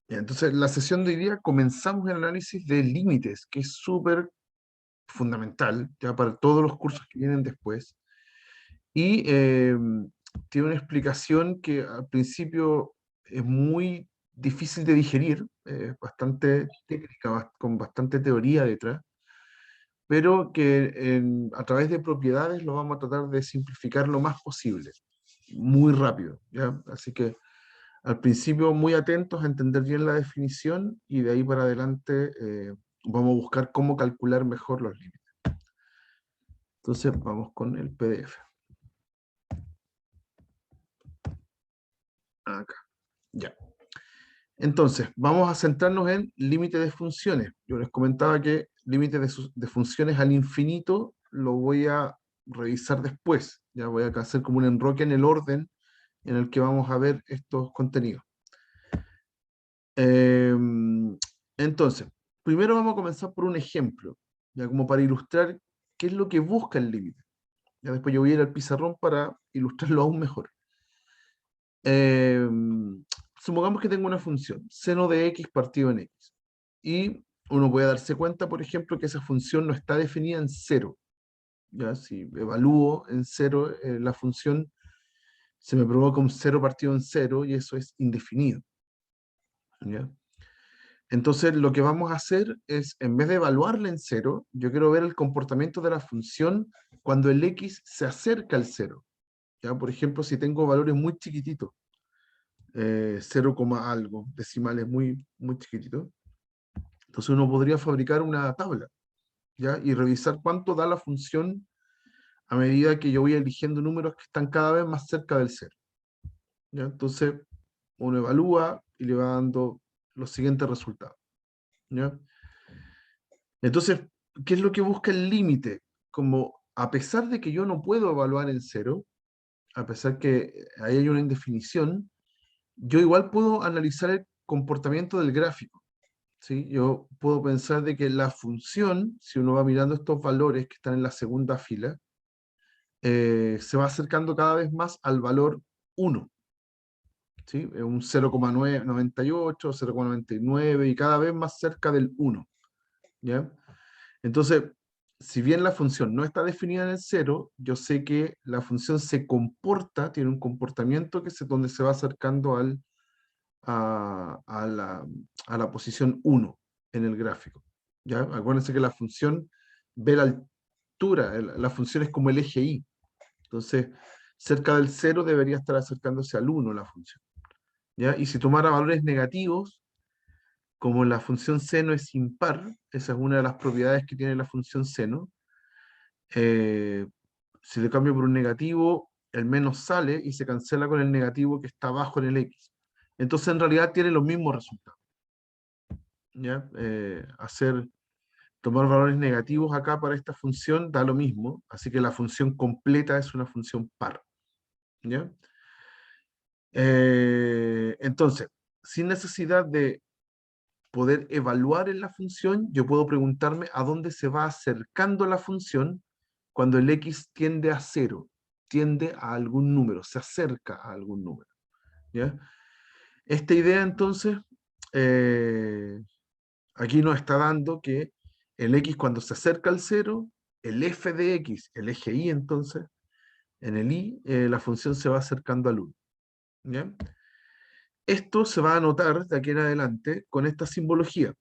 Ya, entonces, la sesión de hoy día comenzamos el análisis de límites, que es súper fundamental ya para todos los cursos que vienen después. Y tiene una explicación que al principio es muy difícil de digerir, bastante técnica, con bastante teoría detrás, pero que a través de propiedades lo vamos a tratar de simplificar lo más posible, muy rápido, ¿ya? Así que al principio muy atentos a entender bien la definición y de ahí para adelante vamos a buscar cómo calcular mejor los límites. Entonces vamos con el PDF. Acá, ya. Entonces, vamos a centrarnos en límite de funciones. Yo les comentaba que límite de funciones al infinito lo voy a revisar después. Ya voy a hacer como un enroque en el orden en el que vamos a ver estos contenidos. Entonces, primero vamos a comenzar por un ejemplo, ya como para ilustrar qué es lo que busca el límite. Ya después yo voy a ir al pizarrón para ilustrarlo aún mejor. Supongamos que tengo una función, seno de x partido en x. Y uno puede darse cuenta, por ejemplo, que esa función no está definida en cero. ¿Ya? Si evalúo en cero la función, se me provoca un cero partido en cero y eso es indefinido. ¿Ya? Entonces, lo que vamos a hacer es, en vez de evaluarla en cero, yo quiero ver el comportamiento de la función cuando el x se acerca al cero. ¿Ya? Por ejemplo, si tengo valores muy chiquititos, 0, algo, decimales muy, muy chiquititos, entonces uno podría fabricar una tabla, ¿ya? Y revisar cuánto da la función a medida que yo voy eligiendo números que están cada vez más cerca del cero. ¿Ya? Entonces, uno evalúa y le va dando los siguientes resultados. ¿Ya? Entonces, ¿qué es lo que busca el límite? Como a pesar de que yo no puedo evaluar en cero, a pesar que ahí hay una indefinición, yo igual puedo analizar el comportamiento del gráfico. ¿Sí? Yo puedo pensar de que la función, si uno va mirando estos valores que están en la segunda fila, se va acercando cada vez más al valor 1. ¿Sí? Un 0,98, 0,99 y cada vez más cerca del 1. ¿Ya? Entonces, si bien la función no está definida en el cero, yo sé que la función se comporta, tiene un comportamiento donde se va acercando a, a la, a la posición 1 en el gráfico. ¿Ya? Acuérdense que la función ve la altura, la función es como el eje Y. Entonces, cerca del cero debería estar acercándose al 1 la función. ¿Ya? Y si tomara valores negativos, como la función seno es impar, esa es una de las propiedades que tiene la función seno, eh, si le cambio por un negativo, el menos sale y se cancela con el negativo que está abajo en el x. Entonces en realidad tiene los mismos resultados. ¿Ya? Tomar valores negativos acá para esta función da lo mismo, así que la función completa es una función par. ¿Ya? Entonces, sin necesidad de poder evaluar en la función, yo puedo preguntarme a dónde se va acercando la función cuando el x tiende a cero, tiende a algún número, se acerca a algún número. ¿Ya? Esta idea entonces, eh, aquí nos está dando que el x cuando se acerca al cero, el f de x, el eje y entonces, en el y, la función se va acercando al 1. ¿Ya? Esto se va a anotar de aquí en adelante con esta simbología.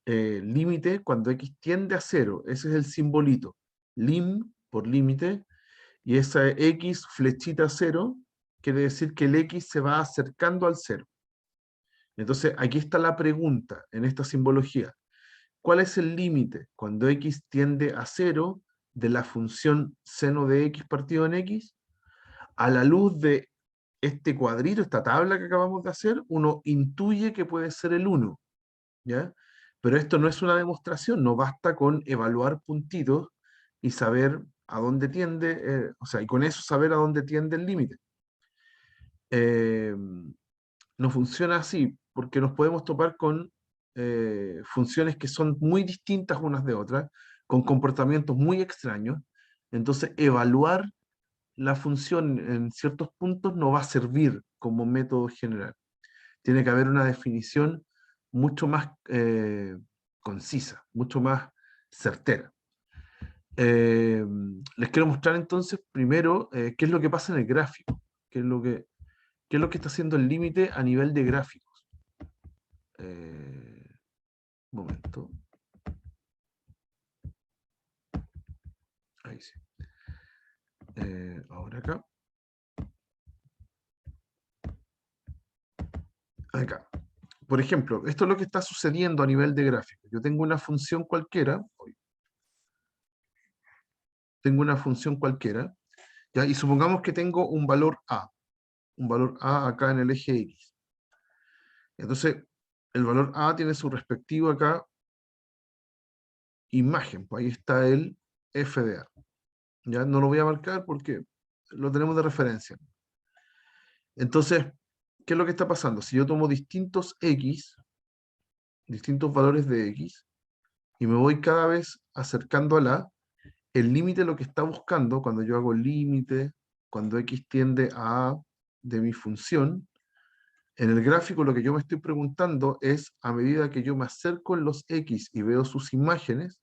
Límite cuando x tiende a cero, ese es el simbolito. Lim por límite, y esa x flechita cero quiere decir que el x se va acercando al cero. Entonces, aquí está la pregunta en esta simbología. ¿Cuál es el límite cuando x tiende a cero de la función seno de x partido en x? A la luz de este cuadrito, esta tabla que acabamos de hacer, uno intuye que puede ser el 1, ¿ya? Pero esto no es una demostración, no basta con evaluar puntitos y saber a dónde tiende, o sea, y con eso saber a dónde tiende el límite. Eh, no funciona así, porque nos podemos topar con funciones que son muy distintas unas de otras, con comportamientos muy extraños. Entonces, evaluar la función en ciertos puntos no va a servir como método general. Tiene que haber una definición mucho más concisa, mucho más certera. Les quiero mostrar entonces primero qué es lo que pasa en el gráfico, qué es lo que está haciendo el límite a nivel de gráficos. Un momento. Ahí sí. Ahora acá. Acá. Por ejemplo, esto es lo que está sucediendo a nivel de gráfico. Yo tengo una función cualquiera, ¿ya? Y supongamos que tengo un valor A acá en el eje X. Entonces, el valor A tiene su respectivo acá imagen, pues ahí está el f de A. Ya no lo voy a marcar porque lo tenemos de referencia. Entonces, ¿qué es lo que está pasando? Si yo tomo distintos X, distintos valores de X, y me voy cada vez acercando a la, el límite lo que está buscando, cuando yo hago límite, cuando X tiende a A de mi función, en el gráfico lo que yo me estoy preguntando es, a medida que yo me acerco en los X y veo sus imágenes,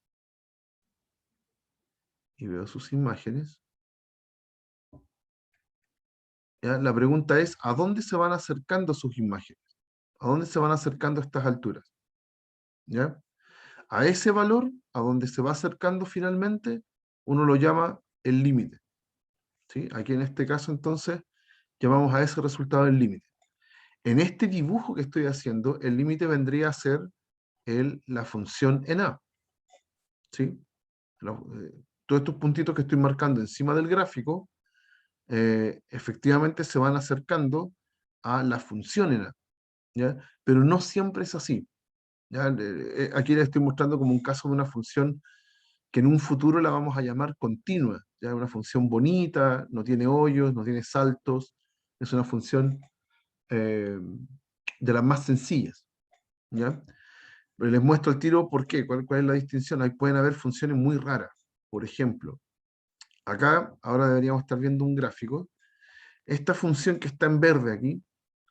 ¿ya? La pregunta es, ¿a dónde se van acercando sus imágenes? ¿A dónde se van acercando a estas alturas? ¿Ya? A ese valor, a donde se va acercando finalmente, uno lo llama el límite. ¿Sí? Aquí en este caso, entonces, llamamos a ese resultado el límite. En este dibujo que estoy haciendo, el límite vendría a ser la función en A. ¿Sí? Todos estos puntitos que estoy marcando encima del gráfico, efectivamente se van acercando a la función en A. ¿Ya? Pero no siempre es así. ¿Ya? Aquí les estoy mostrando como un caso de una función que en un futuro la vamos a llamar continua. ¿Ya? Una función bonita, no tiene hoyos, no tiene saltos, es una función de las más sencillas. ¿Ya? Pero les muestro al tiro por qué, cuál es la distinción. Ahí pueden haber funciones muy raras. Por ejemplo, acá ahora deberíamos estar viendo un gráfico. Esta función que está en verde aquí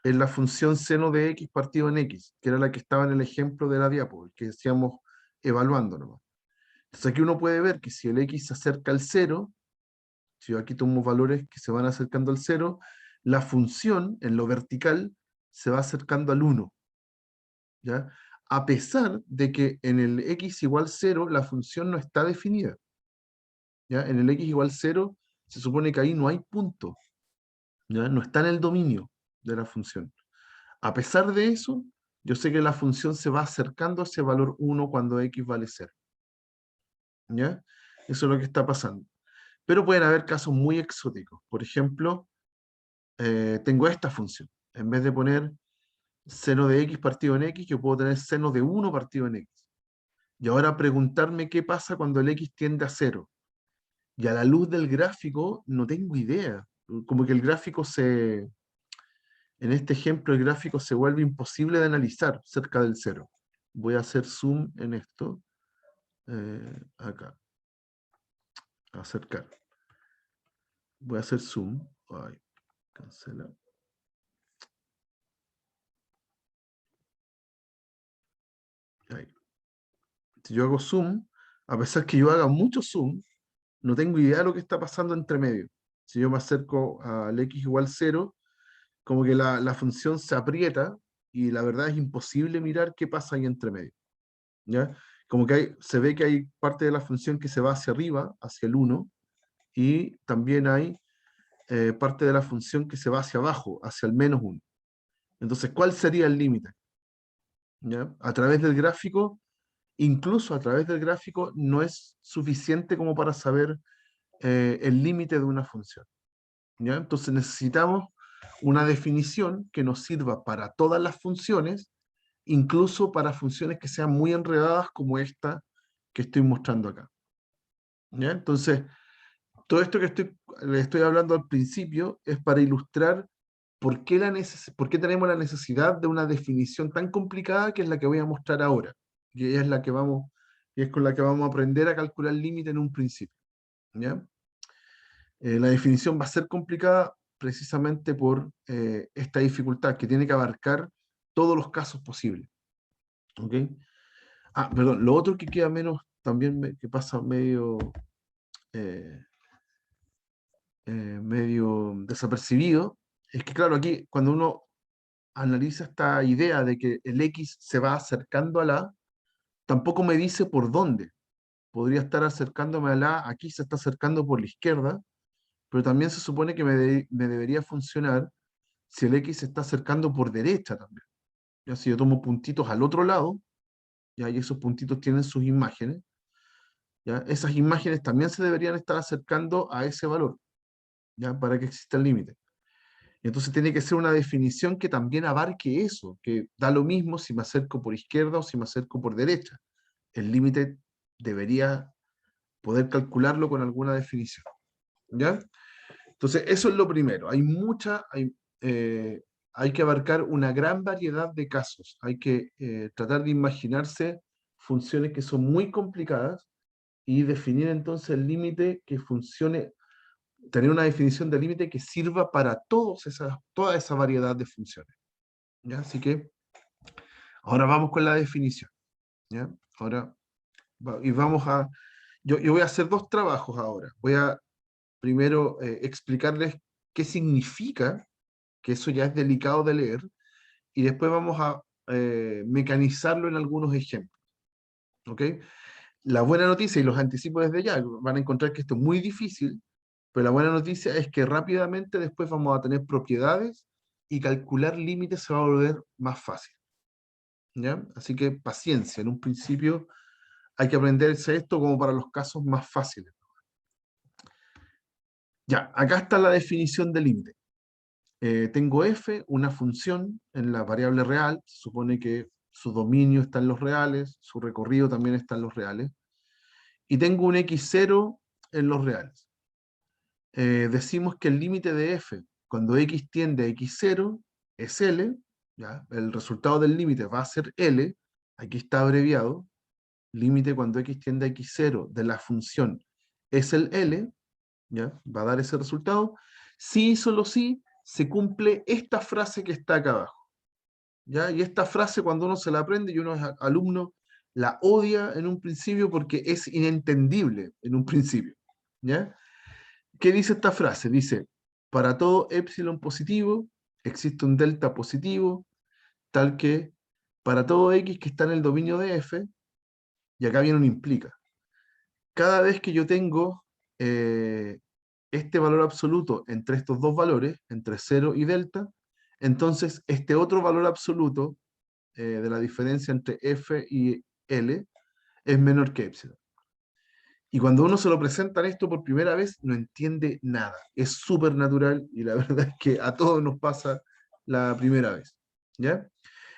es la función seno de x partido en x, que era la que estaba en el ejemplo de la diapo, que decíamos evaluando nomás. Entonces aquí uno puede ver que si el x se acerca al cero, si yo aquí tomo valores que se van acercando al cero, la función en lo vertical se va acercando al 1, ¿ya? A pesar de que en el x igual 0 la función no está definida. ¿Ya? En el x igual 0 se supone que ahí no hay punto, ¿ya? No está en el dominio de la función. A pesar de eso, yo sé que la función se va acercando a ese valor 1 cuando x vale 0. ¿Ya? Eso es lo que está pasando. Pero pueden haber casos muy exóticos. Por ejemplo, tengo esta función. En vez de poner seno de x partido en x, yo puedo tener seno de 1 partido en x. Y ahora preguntarme qué pasa cuando el x tiende a 0. Y a la luz del gráfico no tengo idea. Como que el gráfico en este ejemplo, el gráfico se vuelve imposible de analizar cerca del 0. Voy a hacer zoom en esto. Acá. Acercar. Voy a hacer zoom. Ay, cancela. Ahí. Si yo hago zoom, a pesar que yo haga mucho zoom, no tengo idea de lo que está pasando entre medio. Si yo me acerco al x igual 0, como que la función se aprieta y la verdad es imposible mirar qué pasa ahí entre medio. ¿Ya? Como que se ve que hay parte de la función que se va hacia arriba, hacia el 1, y también hay parte de la función que se va hacia abajo, hacia el menos 1. Entonces, ¿cuál sería el límite? ¿Ya? A través del gráfico, incluso a través del gráfico, no es suficiente como para saber el límite de una función. ¿Ya? Entonces necesitamos una definición que nos sirva para todas las funciones, incluso para funciones que sean muy enredadas como esta que estoy mostrando acá. ¿Ya? Entonces, todo esto que le estoy hablando al principio es para ilustrar por qué tenemos la necesidad de una definición tan complicada que es la que voy a mostrar ahora. Y es y es con la que vamos a aprender a calcular el límite en un principio. ¿Ya? La definición va a ser complicada precisamente por esta dificultad que tiene que abarcar todos los casos posibles. ¿Ok? Ah, perdón, lo otro que queda menos, también que pasa eh, medio desapercibido, es que claro, aquí cuando uno analiza esta idea de que el X se va acercando a la A, tampoco me dice por dónde. Podría estar acercándome a la A, aquí se está acercando por la izquierda, pero también se supone que me debería funcionar si el X se está acercando por derecha también. Ya si yo tomo puntitos al otro lado, ya, y esos puntitos tienen sus imágenes, ya, esas imágenes también se deberían estar acercando a ese valor, ya, para que exista el límite. Y entonces tiene que ser una definición que también abarque eso, que da lo mismo si me acerco por izquierda o si me acerco por derecha. El límite debería poder calcularlo con alguna definición, ¿ya? Entonces, eso es lo primero. Hay que abarcar una gran variedad de casos. Hay que tratar de imaginarse funciones que son muy complicadas y definir entonces el límite que funcione, tener una definición de límite que sirva para toda esa variedad de funciones. ¿Ya? Así que ahora vamos con la definición. ¿Ya? Ahora, y vamos a, yo voy a hacer dos trabajos ahora. Voy a primero explicarles qué significa, que eso ya es delicado de leer, y después vamos a mecanizarlo en algunos ejemplos. ¿Ok? La buena noticia, y los anticipo desde ya, van a encontrar que esto es muy difícil, pero la buena noticia es que rápidamente después vamos a tener propiedades y calcular límites se va a volver más fácil. ¿Ya? Así que paciencia, en un principio hay que aprenderse esto como para los casos más fáciles. Ya, acá está la definición de límite. Tengo f, una función en la variable real, se supone que su dominio está en los reales, su recorrido también está en los reales, y tengo un x0 en los reales. Decimos que el límite de f, cuando x tiende a x0, es L, ¿ya? El resultado del límite va a ser L, aquí está abreviado, límite cuando x tiende a x0 de la función es el L, ¿ya? Va a dar ese resultado, si y solo si se cumple esta frase que está acá abajo, ¿ya? Y esta frase cuando uno se la aprende y uno es alumno, la odia en un principio porque es inentendible en un principio, ¿ya? ¿Qué dice esta frase? Dice, para todo epsilon positivo existe un delta positivo, tal que para todo x que está en el dominio de f, y acá viene un implica. Cada vez que yo tengo este valor absoluto entre estos dos valores, entre 0 y delta, entonces este otro valor absoluto de la diferencia entre f y l es menor que epsilon. Y cuando uno se lo presenta en esto por primera vez, no entiende nada. Es súper natural y la verdad es que a todos nos pasa la primera vez. ¿Ya?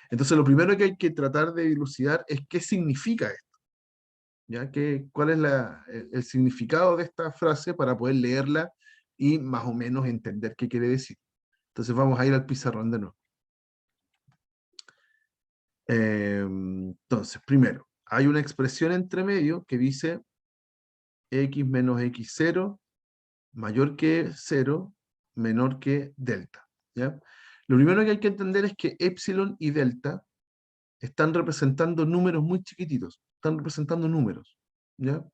Entonces lo primero que hay que tratar de dilucidar es qué significa esto. ¿Ya? ¿Cuál es el significado de esta frase para poder leerla y más o menos entender qué quiere decir? Entonces vamos a ir al pizarrón de nuevo. Entonces, primero, hay una expresión entre medio que dice x menos x0 mayor que 0, menor que delta. ¿Ya? Lo primero que hay que entender es que epsilon y delta están representando números muy chiquititos, están representando números. ¿Ya?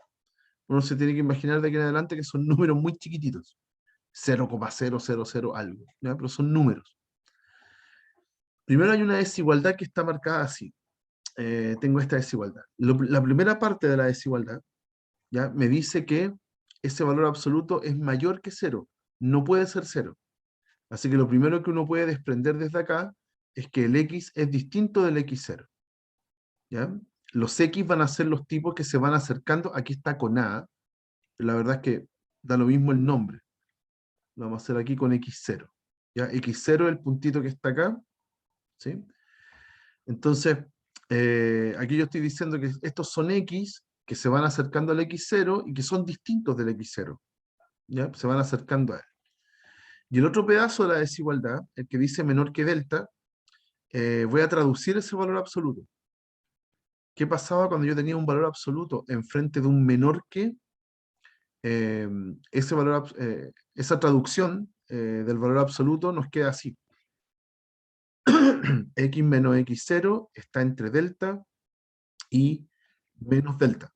Uno se tiene que imaginar de aquí en adelante que son números muy chiquititos, 0,000 algo, ¿ya? Pero son números. Primero hay una desigualdad que está marcada así. Tengo esta desigualdad. La primera parte de la desigualdad, ¿ya? Me dice que ese valor absoluto es mayor que 0, no puede ser 0. Así que lo primero que uno puede desprender desde acá es que el x es distinto del x0. ¿Ya? Los x van a ser los tipos que se van acercando. Aquí está con A, pero la verdad es que da lo mismo el nombre. Lo vamos a hacer aquí con x0. ¿Ya? x0 es el puntito que está acá. ¿Sí? Entonces, aquí yo estoy diciendo que estos son x que se van acercando al x0 y que son distintos del x0. ¿Ya? Se van acercando a él. Y el otro pedazo de la desigualdad, el que dice menor que delta, voy a traducir ese valor absoluto. ¿Qué pasaba cuando yo tenía un valor absoluto enfrente de un menor que? Esa traducción del valor absoluto nos queda así. X menos x0 está entre delta y menos delta.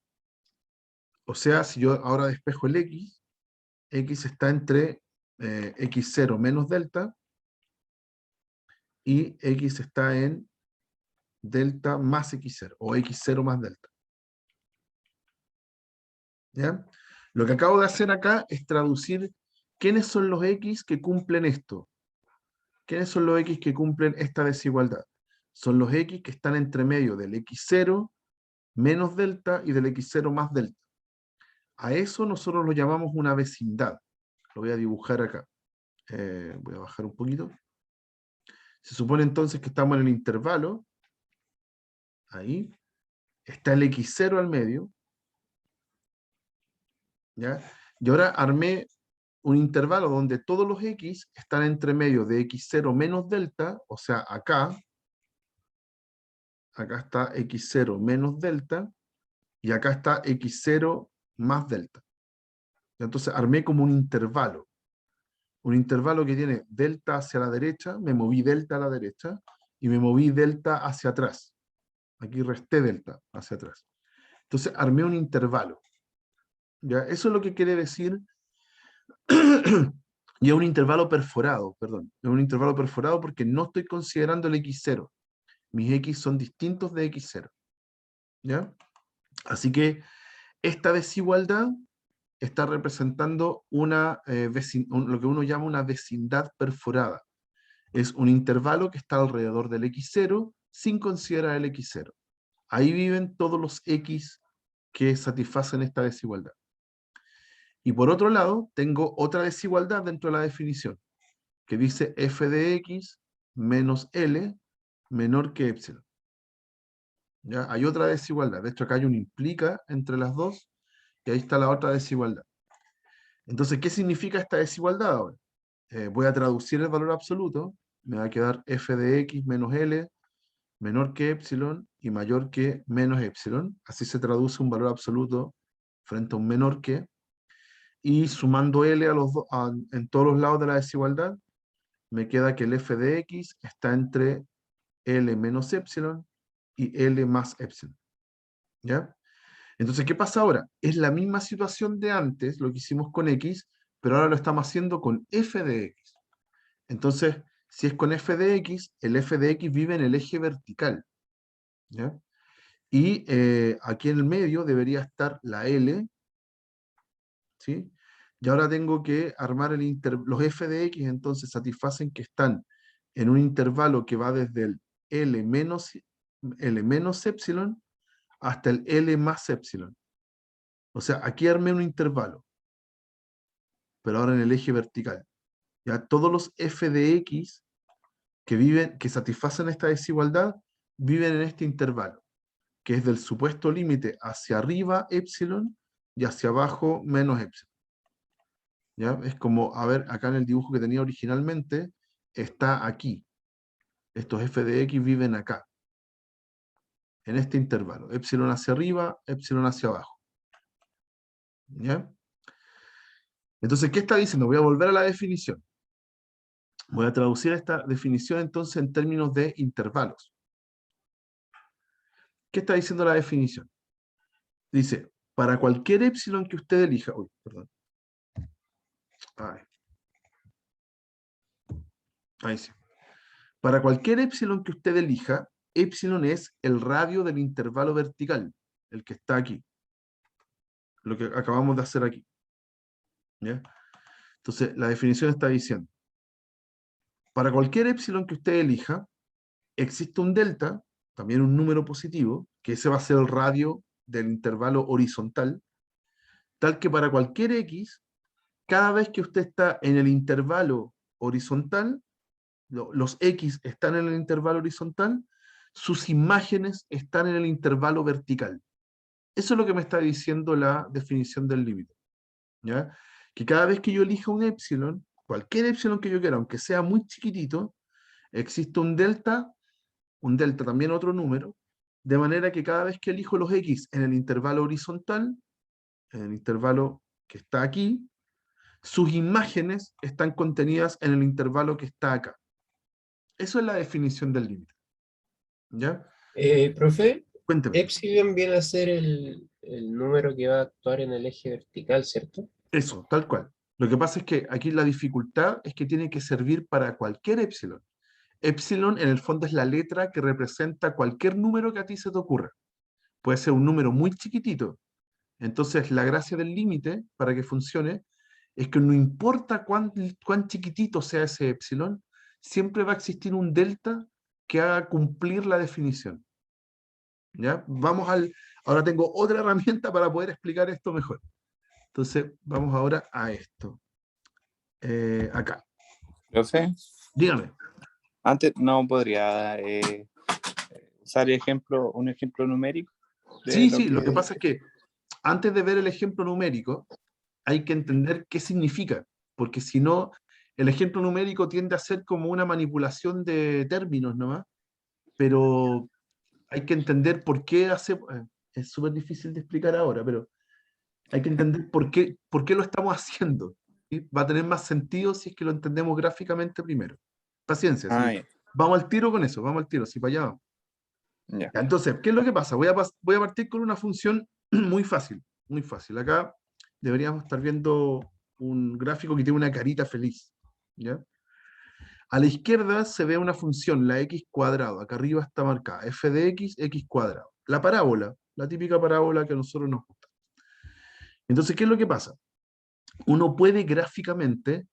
O sea, si yo ahora despejo el x está entre x0 menos delta y x está en delta más x0 o x0 más delta. ¿Ya? Lo que acabo de hacer acá es traducir quiénes son los x que cumplen esto. ¿Quiénes son los x que cumplen esta desigualdad? Son los x que están entre medio del x0 menos delta y del x0 más delta. A eso nosotros lo llamamos una vecindad. Lo voy a dibujar acá. Voy a bajar un poquito. Se supone entonces que estamos en el intervalo. Ahí. Está el x0 al medio. ¿Ya? Y ahora armé un intervalo donde todos los x están entre medio de x0 menos delta, o sea, acá está x0 menos delta, y acá está x0 más delta. Entonces armé como un intervalo que tiene delta hacia la derecha, me moví delta a la derecha, y me moví delta hacia atrás. Aquí resté delta hacia atrás. Entonces armé un intervalo. ¿Ya? Eso es lo que quiere decir, y es un intervalo perforado, perdón, es un intervalo perforado porque no estoy considerando el x0. Mis x son distintos de x0. ¿Ya? Así que esta desigualdad está representando lo que uno llama una vecindad perforada. Es un intervalo que está alrededor del x0 sin considerar el x0. Ahí viven todos los x que satisfacen esta desigualdad. Y por otro lado, tengo otra desigualdad dentro de la definición, que dice f de x menos L menor que epsilon. ¿Ya? Hay otra desigualdad. De hecho, acá hay un implica entre las dos, y ahí está la otra desigualdad. Entonces, ¿qué significa esta desigualdad ahora? Voy a traducir el valor absoluto, me va a quedar f de x menos L menor que epsilon y mayor que menos epsilon. Así se traduce un valor absoluto frente a un menor que. Y sumando L en todos los lados de la desigualdad, me queda que el f de x está entre L menos epsilon y L más epsilon. ¿Ya? Entonces, ¿qué pasa ahora? Es la misma situación de antes, lo que hicimos con x, pero ahora lo estamos haciendo con f de x. Entonces, si es con f de x, el f de x vive en el eje vertical. ¿Ya? Y aquí en el medio debería estar la L, ¿sí? Y ahora tengo que armar los f de x, entonces satisfacen que están en un intervalo que va desde el L menos epsilon hasta el L más epsilon. O sea, aquí armé un intervalo, pero ahora en el eje vertical. Ya todos los f de x que satisfacen esta desigualdad viven en este intervalo, que es del supuesto límite hacia arriba epsilon y hacia abajo menos epsilon. ¿Ya? Es como, a ver, acá en el dibujo que tenía originalmente, está aquí. Estos f de x viven acá, en este intervalo. Epsilon hacia arriba, epsilon hacia abajo. ¿Ya? Entonces, ¿qué está diciendo? Voy a volver a la definición. Voy a traducir esta definición entonces en términos de intervalos. ¿Qué está diciendo la definición? Dice, para cualquier epsilon que usted elija, uy, perdón. Ay. Ahí sí. Para cualquier epsilon que usted elija, epsilon es el radio del intervalo vertical, el que está aquí. Lo que acabamos de hacer aquí. ¿Ya? Entonces, la definición está diciendo, para cualquier epsilon que usted elija, existe un delta, también un número positivo, que ese va a ser el radio del intervalo horizontal, tal que para cualquier x, cada vez que usted está en el intervalo horizontal, los x están en el intervalo horizontal, sus imágenes están en el intervalo vertical. Eso es lo que me está diciendo la definición del límite. ¿Ya? Que cada vez que yo elija un epsilon, cualquier epsilon que yo quiera, aunque sea muy chiquitito, existe un delta también otro número, de manera que cada vez que elijo los x en el intervalo horizontal, en el intervalo que está aquí, sus imágenes están contenidas en el intervalo que está acá. Eso es la definición del límite. ¿Ya? Profe, Cuénteme. epsilon viene a ser el número que va a actuar en el eje vertical, ¿cierto? Eso, tal cual. Lo que pasa es que aquí la dificultad es que tiene que servir para cualquier epsilon. Epsilon en el fondo es la letra que representa cualquier número que a ti se te ocurra. Puede ser un número muy chiquitito. Entonces, la gracia del límite para que funcione es que no importa cuán chiquitito sea ese epsilon, siempre va a existir un delta que haga cumplir la definición. ¿Ya? Ahora tengo otra herramienta para poder explicar esto mejor. Entonces, vamos ahora a esto. Acá. Profe, Dígame. antes no podría usar un ejemplo numérico de Sí, lo sí, lo que que... pasa es que antes de ver el ejemplo numérico, hay que entender qué significa, porque si no, el ejemplo numérico tiende a ser como una manipulación de términos nomás, pero hay que entender por qué es súper difícil de explicar ahora, pero hay que entender por qué lo estamos haciendo. ¿Sí? Va a tener más sentido si es que lo entendemos gráficamente primero. Paciencia, Ah, sí. ya, Vamos al tiro con eso, vamos al tiro, sí, para allá vamos. ya. Ya, entonces, ¿qué es lo que pasa? Voy a partir con una función muy fácil, muy fácil. Acá deberíamos estar viendo un gráfico que tiene una carita feliz. ¿Ya? A la izquierda se ve una función, la x cuadrado. Acá arriba está marcada f de x, x cuadrado. La parábola, la típica parábola que a nosotros nos gusta. Entonces, ¿qué es lo que pasa? Uno puede gráficamente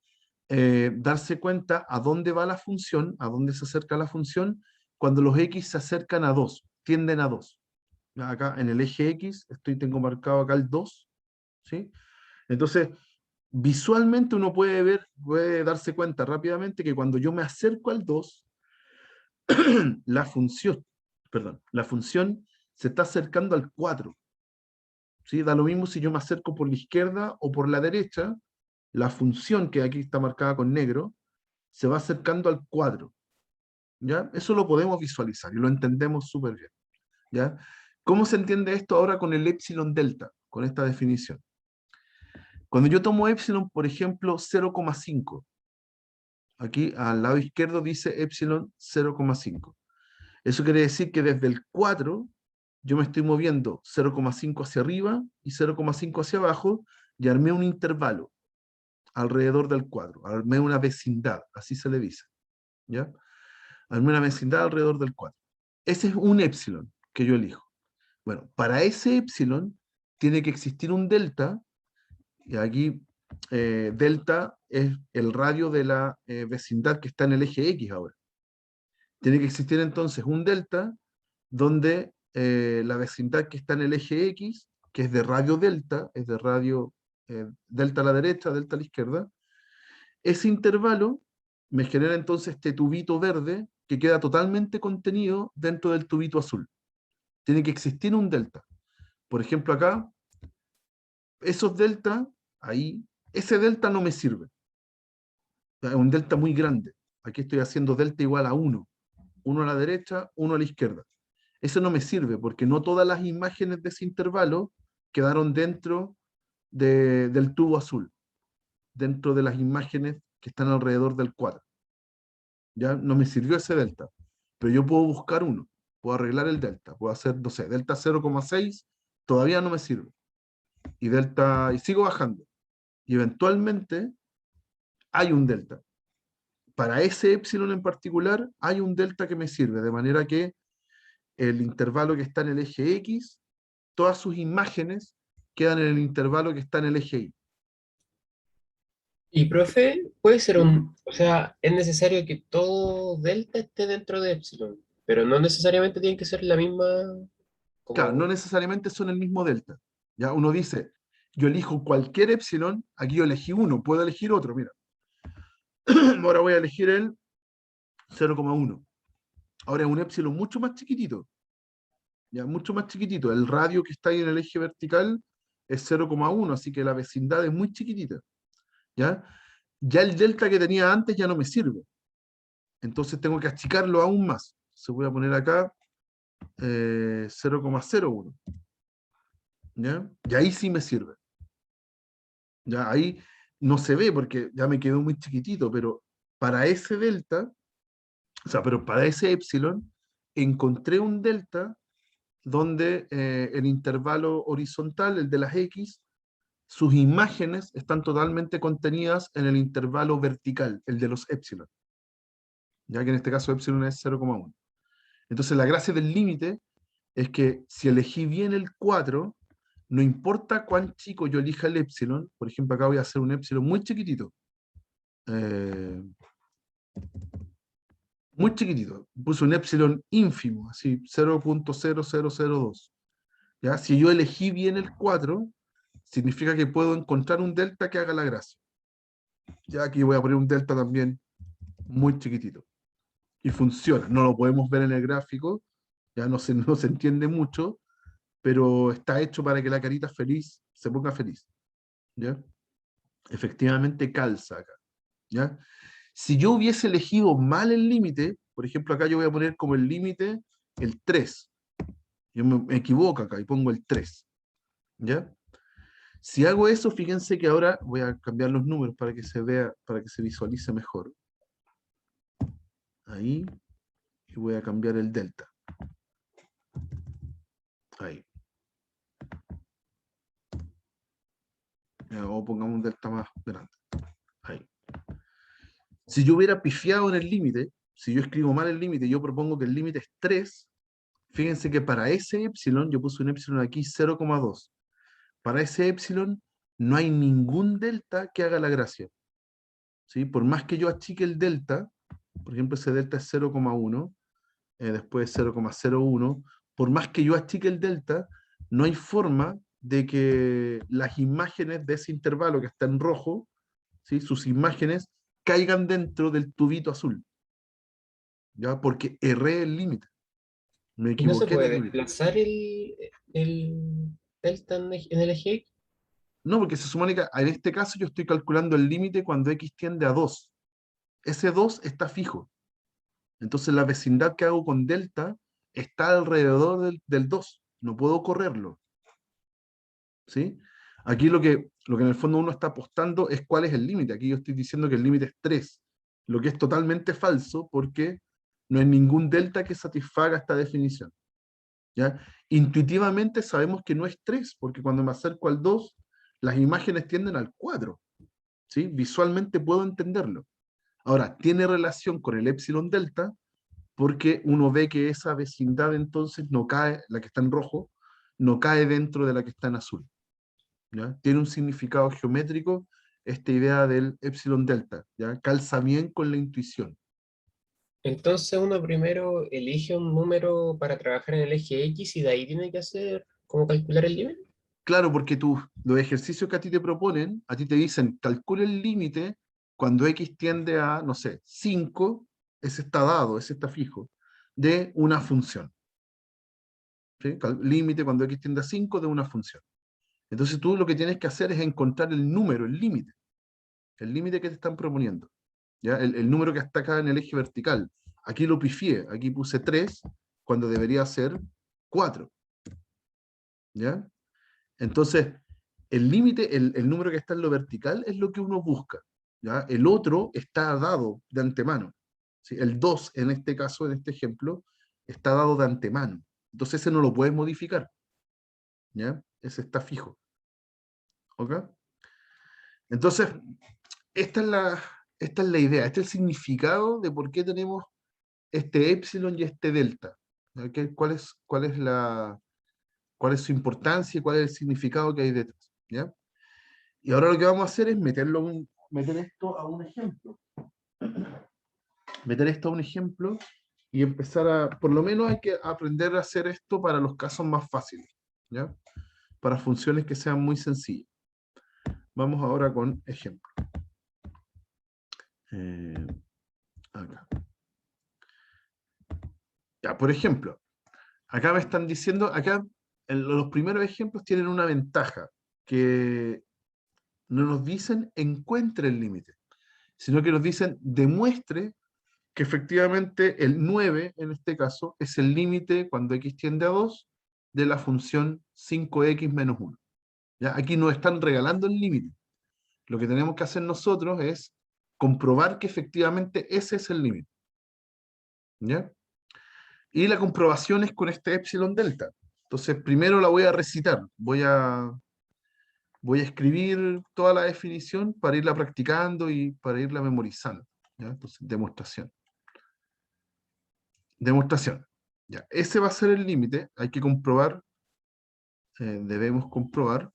darse cuenta a dónde va la función, a dónde se acerca la función, cuando los x se acercan a 2, tienden a 2. Acá en el eje X, tengo marcado acá el 2, ¿sí? Entonces, visualmente uno puede darse cuenta rápidamente que cuando yo me acerco al 2, la función, perdón, la función se está acercando al 4, ¿sí? Da lo mismo si yo me acerco por la izquierda o por la derecha, la función que aquí está marcada con negro, se va acercando al 4, ¿ya? Eso lo podemos visualizar y lo entendemos súper bien, ¿ya? ¿Cómo se entiende esto ahora con el epsilon delta, con esta definición? Cuando yo tomo epsilon, por ejemplo, 0,5, aquí al lado izquierdo dice epsilon 0,5. Eso quiere decir que desde el 4 yo me estoy moviendo 0,5 hacia arriba y 0,5 hacia abajo y armé un intervalo alrededor del 4. Armé una vecindad, así se le dice. ¿Ya? Armé una vecindad alrededor del 4. Ese es un epsilon que yo elijo. Bueno, para ese epsilon tiene que existir un delta. Y aquí delta es el radio de la vecindad que está en el eje X ahora. Tiene que existir entonces un delta donde la vecindad que está en el eje X, que es de radio delta, es de radio delta a la derecha, delta a la izquierda, ese intervalo me genera entonces este tubito verde que queda totalmente contenido dentro del tubito azul. Tiene que existir un delta. Por ejemplo, acá, esos delta, ahí, ese delta no me sirve. Es un delta muy grande. Aquí estoy haciendo delta igual a 1. Uno a la derecha, uno a la izquierda. Eso no me sirve porque no todas las imágenes de ese intervalo quedaron dentro del tubo azul, dentro de las imágenes que están alrededor del 4. Ya no me sirvió ese delta, pero yo puedo buscar uno, puedo arreglar el delta, puedo hacer, no sé, delta 0,6, todavía no me sirve. Y sigo bajando. Y eventualmente hay un delta. Para ese epsilon en particular hay un delta que me sirve, de manera que el intervalo que está en el eje X, todas sus imágenes quedan en el intervalo que está en el eje Y. Y profe, puede ser ¿Sí? o sea, es necesario que todo delta esté dentro de epsilon, pero no necesariamente tiene que ser la misma, Claro, no como, necesariamente son el mismo delta. Ya uno dice, yo elijo cualquier epsilon, aquí yo elegí uno, puedo elegir otro, mira. Ahora voy a elegir el 0,1. Ahora es un epsilon mucho más chiquitito, ya mucho más chiquitito. El radio que está ahí en el eje vertical es 0,1, así que la vecindad es muy chiquitita, ¿ya? Ya el delta que tenía antes ya no me sirve. Entonces tengo que achicarlo aún más. Se voy a poner acá 0,01. ¿Ya? Y ahí sí me sirve. Ya ahí no se ve porque ya me quedó muy chiquitito, pero para ese delta, o sea, pero para ese epsilon, encontré un delta donde el intervalo horizontal, el de las X, sus imágenes están totalmente contenidas en el intervalo vertical, el de los epsilon, ya que en este caso epsilon es 0,1. Entonces la gracia del límite es que si elegí bien el 4, no importa cuán chico yo elija el epsilon, por ejemplo acá voy a hacer un epsilon muy chiquitito, puse un epsilon ínfimo, así 0.0002. ¿Ya? Si yo elegí bien el 4, significa que puedo encontrar un delta que haga la gracia. Ya aquí voy a poner un delta también muy chiquitito. Y funciona, no lo podemos ver en el gráfico, ya no se entiende mucho, pero está hecho para que la carita feliz se ponga feliz. ¿Ya? Efectivamente calza acá. ¿Ya? Si yo hubiese elegido mal el límite, por ejemplo acá yo voy a poner como el límite el 3. Yo me equivoco acá y pongo el 3. ¿Ya? Si hago eso, fíjense que ahora voy a cambiar los números para que se vea, para que se visualice mejor. Ahí. Y voy a cambiar el delta. Ahí. O pongamos un delta más grande. Ahí. Si yo hubiera pifiado en el límite, si yo escribo mal el límite, yo propongo que el límite es 3, fíjense que para ese epsilon, yo puse un epsilon aquí 0,2. Para ese epsilon no hay ningún delta que haga la gracia. ¿Sí? Por más que yo achique el delta, por ejemplo ese delta es 0,1, después 0,01, por más que yo achique el delta, no hay forma de que las imágenes de ese intervalo que está en rojo, ¿sí? Sus imágenes caigan dentro del tubito azul. ¿Ya? Porque erré el límite. Me ¿Y no se equivoqué en el puede límite. desplazar el delta en el eje X? No, porque se supone que en este caso yo estoy calculando el límite cuando x tiende a 2. Ese 2 está fijo. Entonces la vecindad que hago con delta está alrededor del 2. No puedo correrlo. ¿Sí? Aquí lo que en el fondo uno está apostando es cuál es el límite. Aquí yo estoy diciendo que el límite es 3, lo que es totalmente falso porque no hay ningún delta que satisfaga esta definición. ¿Ya? Intuitivamente sabemos que no es 3, porque cuando me acerco al 2, las imágenes tienden al 4. ¿Sí? Visualmente puedo entenderlo. Ahora, tiene relación con el epsilon delta, porque uno ve que esa vecindad entonces no cae, la que está en rojo, no cae dentro de la que está en azul. ¿Ya? Tiene un significado geométrico esta idea del epsilon delta, ¿ya? Calza bien con la intuición. Entonces uno primero elige un número para trabajar en el eje X y de ahí tiene que hacer cómo calcular el límite. Claro, porque los ejercicios que a ti te proponen, a ti te dicen, calcula el límite cuando x tiende a, no sé, 5, ese está dado, ese está fijo, de una función. ¿Sí? Límite cuando x tiende a 5 de una función. Entonces tú lo que tienes que hacer es encontrar el número, el límite que te están proponiendo. ¿Ya? El número que está acá en el eje vertical. Aquí lo pifié, aquí puse 3, cuando debería ser 4. ¿Ya? Entonces, el límite, el número que está en lo vertical es lo que uno busca. ¿Ya? El otro está dado de antemano. ¿Sí? El 2, en este caso, en este ejemplo, está dado de antemano. Entonces ese no lo puedes modificar. ¿Ya? Ese está fijo. ¿Ok? Entonces, esta es la idea, este es el significado de por qué tenemos este epsilon y este delta. ¿Okay? ¿Cuál es su importancia y cuál es el significado que hay detrás? ¿Ya? Y ahora lo que vamos a hacer es meter esto a un ejemplo. Meter esto a un ejemplo y empezar por lo menos hay que aprender a hacer esto para los casos más fáciles, ¿ya? Para funciones que sean muy sencillas. Vamos ahora con ejemplo. Acá. Ya, por ejemplo, acá me están diciendo, acá los primeros ejemplos tienen una ventaja, que no nos dicen encuentre el límite, sino que nos dicen demuestre que efectivamente el 9, en este caso, es el límite cuando x tiende a 2 de la función 5x menos 1. ¿Ya? Aquí nos están regalando el límite. Lo que tenemos que hacer nosotros es comprobar que efectivamente ese es el límite. ¿Ya? Y la comprobación es con este epsilon delta. Entonces, primero la voy a recitar. Voy a escribir toda la definición para irla practicando y para irla memorizando. ¿Ya? Entonces, demostración. Demostración. Ya. Ese va a ser el límite. Hay que comprobar. Debemos comprobar.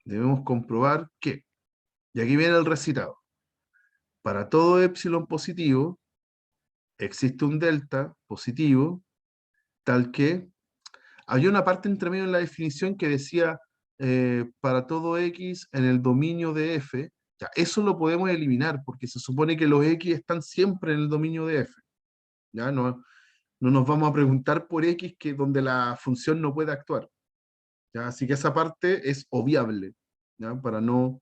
Debemos comprobar que, y aquí viene el recitado, para todo epsilon positivo, existe un delta positivo, tal que, había una parte entre medio en la definición que decía, para todo x en el dominio de f, ya, eso lo podemos eliminar, porque se supone que los x están siempre en el dominio de f, ya, no nos vamos a preguntar por x que donde la función no puede actuar, ya, así que esa parte es obviable, ya, para no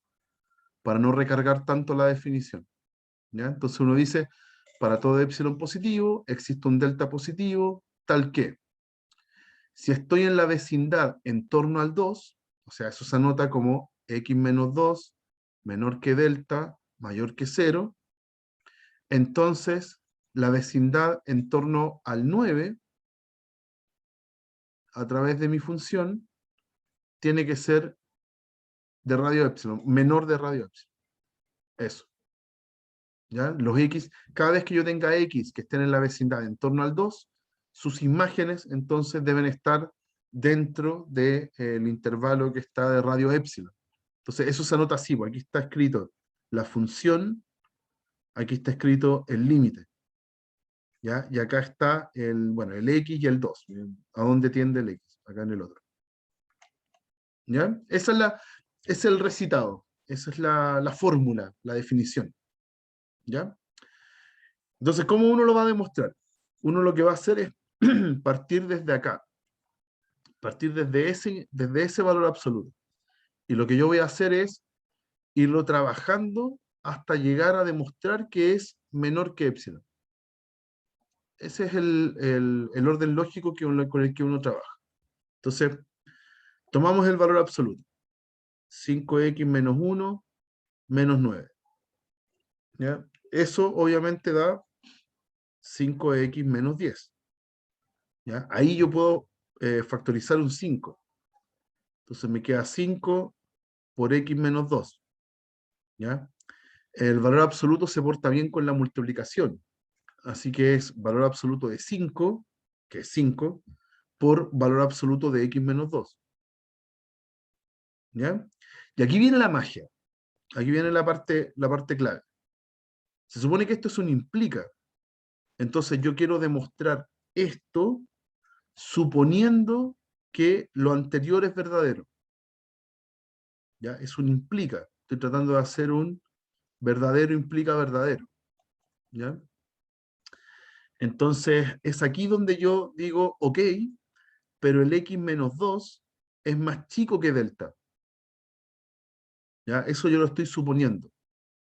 recargar tanto la definición. ¿Ya? Entonces uno dice, para todo epsilon positivo, existe un delta positivo, tal que, si estoy en la vecindad en torno al 2, o sea, eso se anota como x menos 2, menor que delta, mayor que 0, entonces la vecindad en torno al 9, a través de mi función, tiene que ser de radio epsilon, menor de radio epsilon. Eso. ¿Ya? Los x, cada vez que yo tenga x que estén en la vecindad en torno al 2, sus imágenes entonces deben estar dentro del intervalo que está de radio epsilon. Entonces eso se anota así, pues aquí está escrito la función, aquí está escrito el límite. ¿Ya? Y acá está el x y el 2. ¿A dónde tiende el x? Acá en el otro. ¿Ya? Ese es el recitado, esa es la fórmula, la definición. ¿Ya? Entonces, ¿cómo uno lo va a demostrar? Uno lo que va a hacer es partir desde acá, partir desde ese valor absoluto. Y lo que yo voy a hacer es irlo trabajando hasta llegar a demostrar que es menor que epsilon. Ese es el orden lógico con el que uno trabaja. Entonces, tomamos el valor absoluto. 5x menos 1 menos 9. ¿Ya? Eso obviamente da 5x menos 10. ¿Ya? Ahí yo puedo factorizar un 5. Entonces me queda 5 por x menos 2. ¿Ya? El valor absoluto se porta bien con la multiplicación. Así que es valor absoluto de 5, que es 5, por valor absoluto de x menos 2. ¿Ya? Y aquí viene la magia. Aquí viene la parte clave. Se supone que esto es un implica. Entonces yo quiero demostrar esto suponiendo que lo anterior es verdadero. ¿Ya? Es un implica. Estoy tratando de hacer un verdadero implica verdadero. ¿Ya? Entonces es aquí donde yo digo, ok, pero el x menos 2 es más chico que delta. ¿Ya? Eso yo lo estoy suponiendo.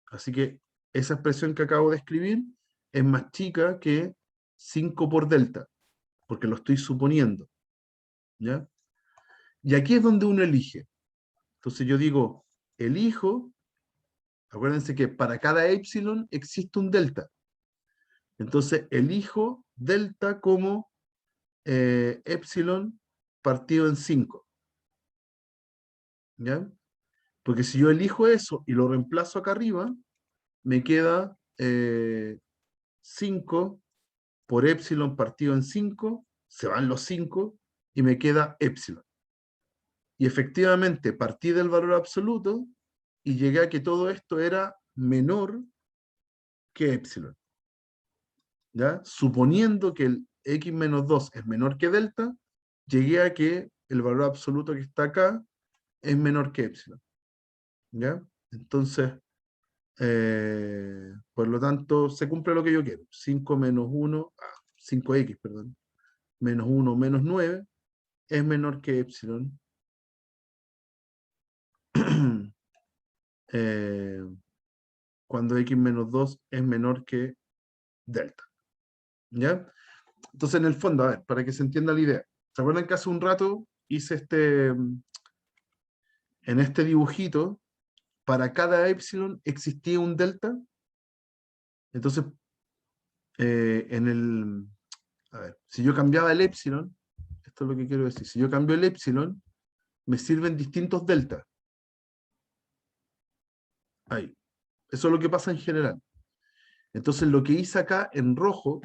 Así que esa expresión que acabo de escribir es más chica que 5 por delta, porque lo estoy suponiendo. ¿Ya? Y aquí es donde uno elige. Entonces yo digo, elijo, acuérdense que para cada epsilon existe un delta. Entonces elijo delta como epsilon partido en 5. ¿Ya? Porque si yo elijo eso y lo reemplazo acá arriba, me queda 5 por epsilon partido en 5, se van los 5 y me queda epsilon. Y efectivamente partí del valor absoluto y llegué a que todo esto era menor que epsilon. ¿Ya? Suponiendo que el x menos 2 es menor que delta, llegué a que el valor absoluto que está acá es menor que epsilon. ¿Ya? Entonces, por lo tanto, se cumple lo que yo quiero. 5 menos 1, 5x, perdón, menos 1 menos 9 es menor que epsilon. Cuando x menos 2 es menor que delta. ¿Ya? Entonces, en el fondo, a ver, para que se entienda la idea. ¿Se acuerdan que hace un rato hice en este dibujito, para cada epsilon existía un delta? Entonces, A ver, si yo cambiaba el epsilon, esto es lo que quiero decir, si yo cambio el epsilon, me sirven distintos deltas. Ahí. Eso es lo que pasa en general. Entonces lo que hice acá en rojo,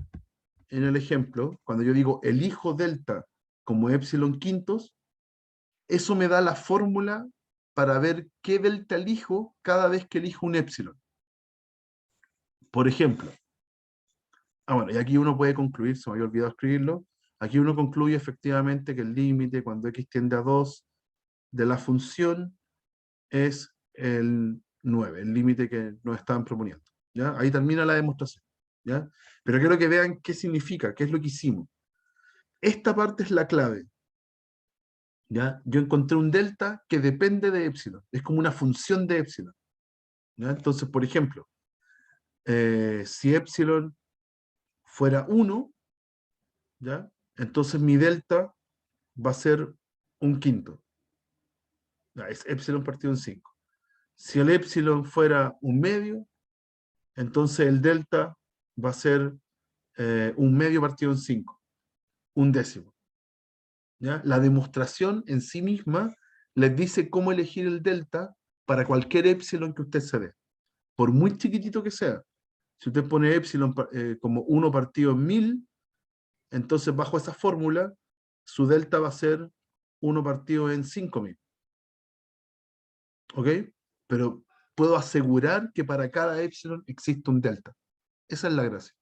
en el ejemplo, cuando yo digo elijo delta como epsilon quintos, eso me da la fórmula para ver qué delta elijo cada vez que elijo un epsilon. Por ejemplo, bueno, y aquí uno puede concluir, se me había olvidado escribirlo, aquí uno concluye efectivamente que el límite cuando x tiende a 2 de la función es el 9, el límite que nos estaban proponiendo. ¿Ya? Ahí termina la demostración. ¿Ya? Pero quiero que vean qué significa, qué es lo que hicimos. Esta parte es la clave. ¿Ya? Yo encontré un delta que depende de epsilon, es como una función de epsilon. ¿Ya? Entonces, por ejemplo, si epsilon fuera 1, ¿ya? Entonces mi delta va a ser un quinto. ¿Ya? Es epsilon partido en 5. Si el epsilon fuera un medio, entonces el delta va a ser un medio partido en 5, un décimo. ¿Ya? La demostración en sí misma les dice cómo elegir el delta para cualquier epsilon que usted se dé, por muy chiquitito que sea. Si usted pone epsilon como 1 partido en 1000, entonces bajo esa fórmula, su delta va a ser 1 partido en 5000. ¿Ok? Pero puedo asegurar que para cada epsilon existe un delta. Esa es la gracia.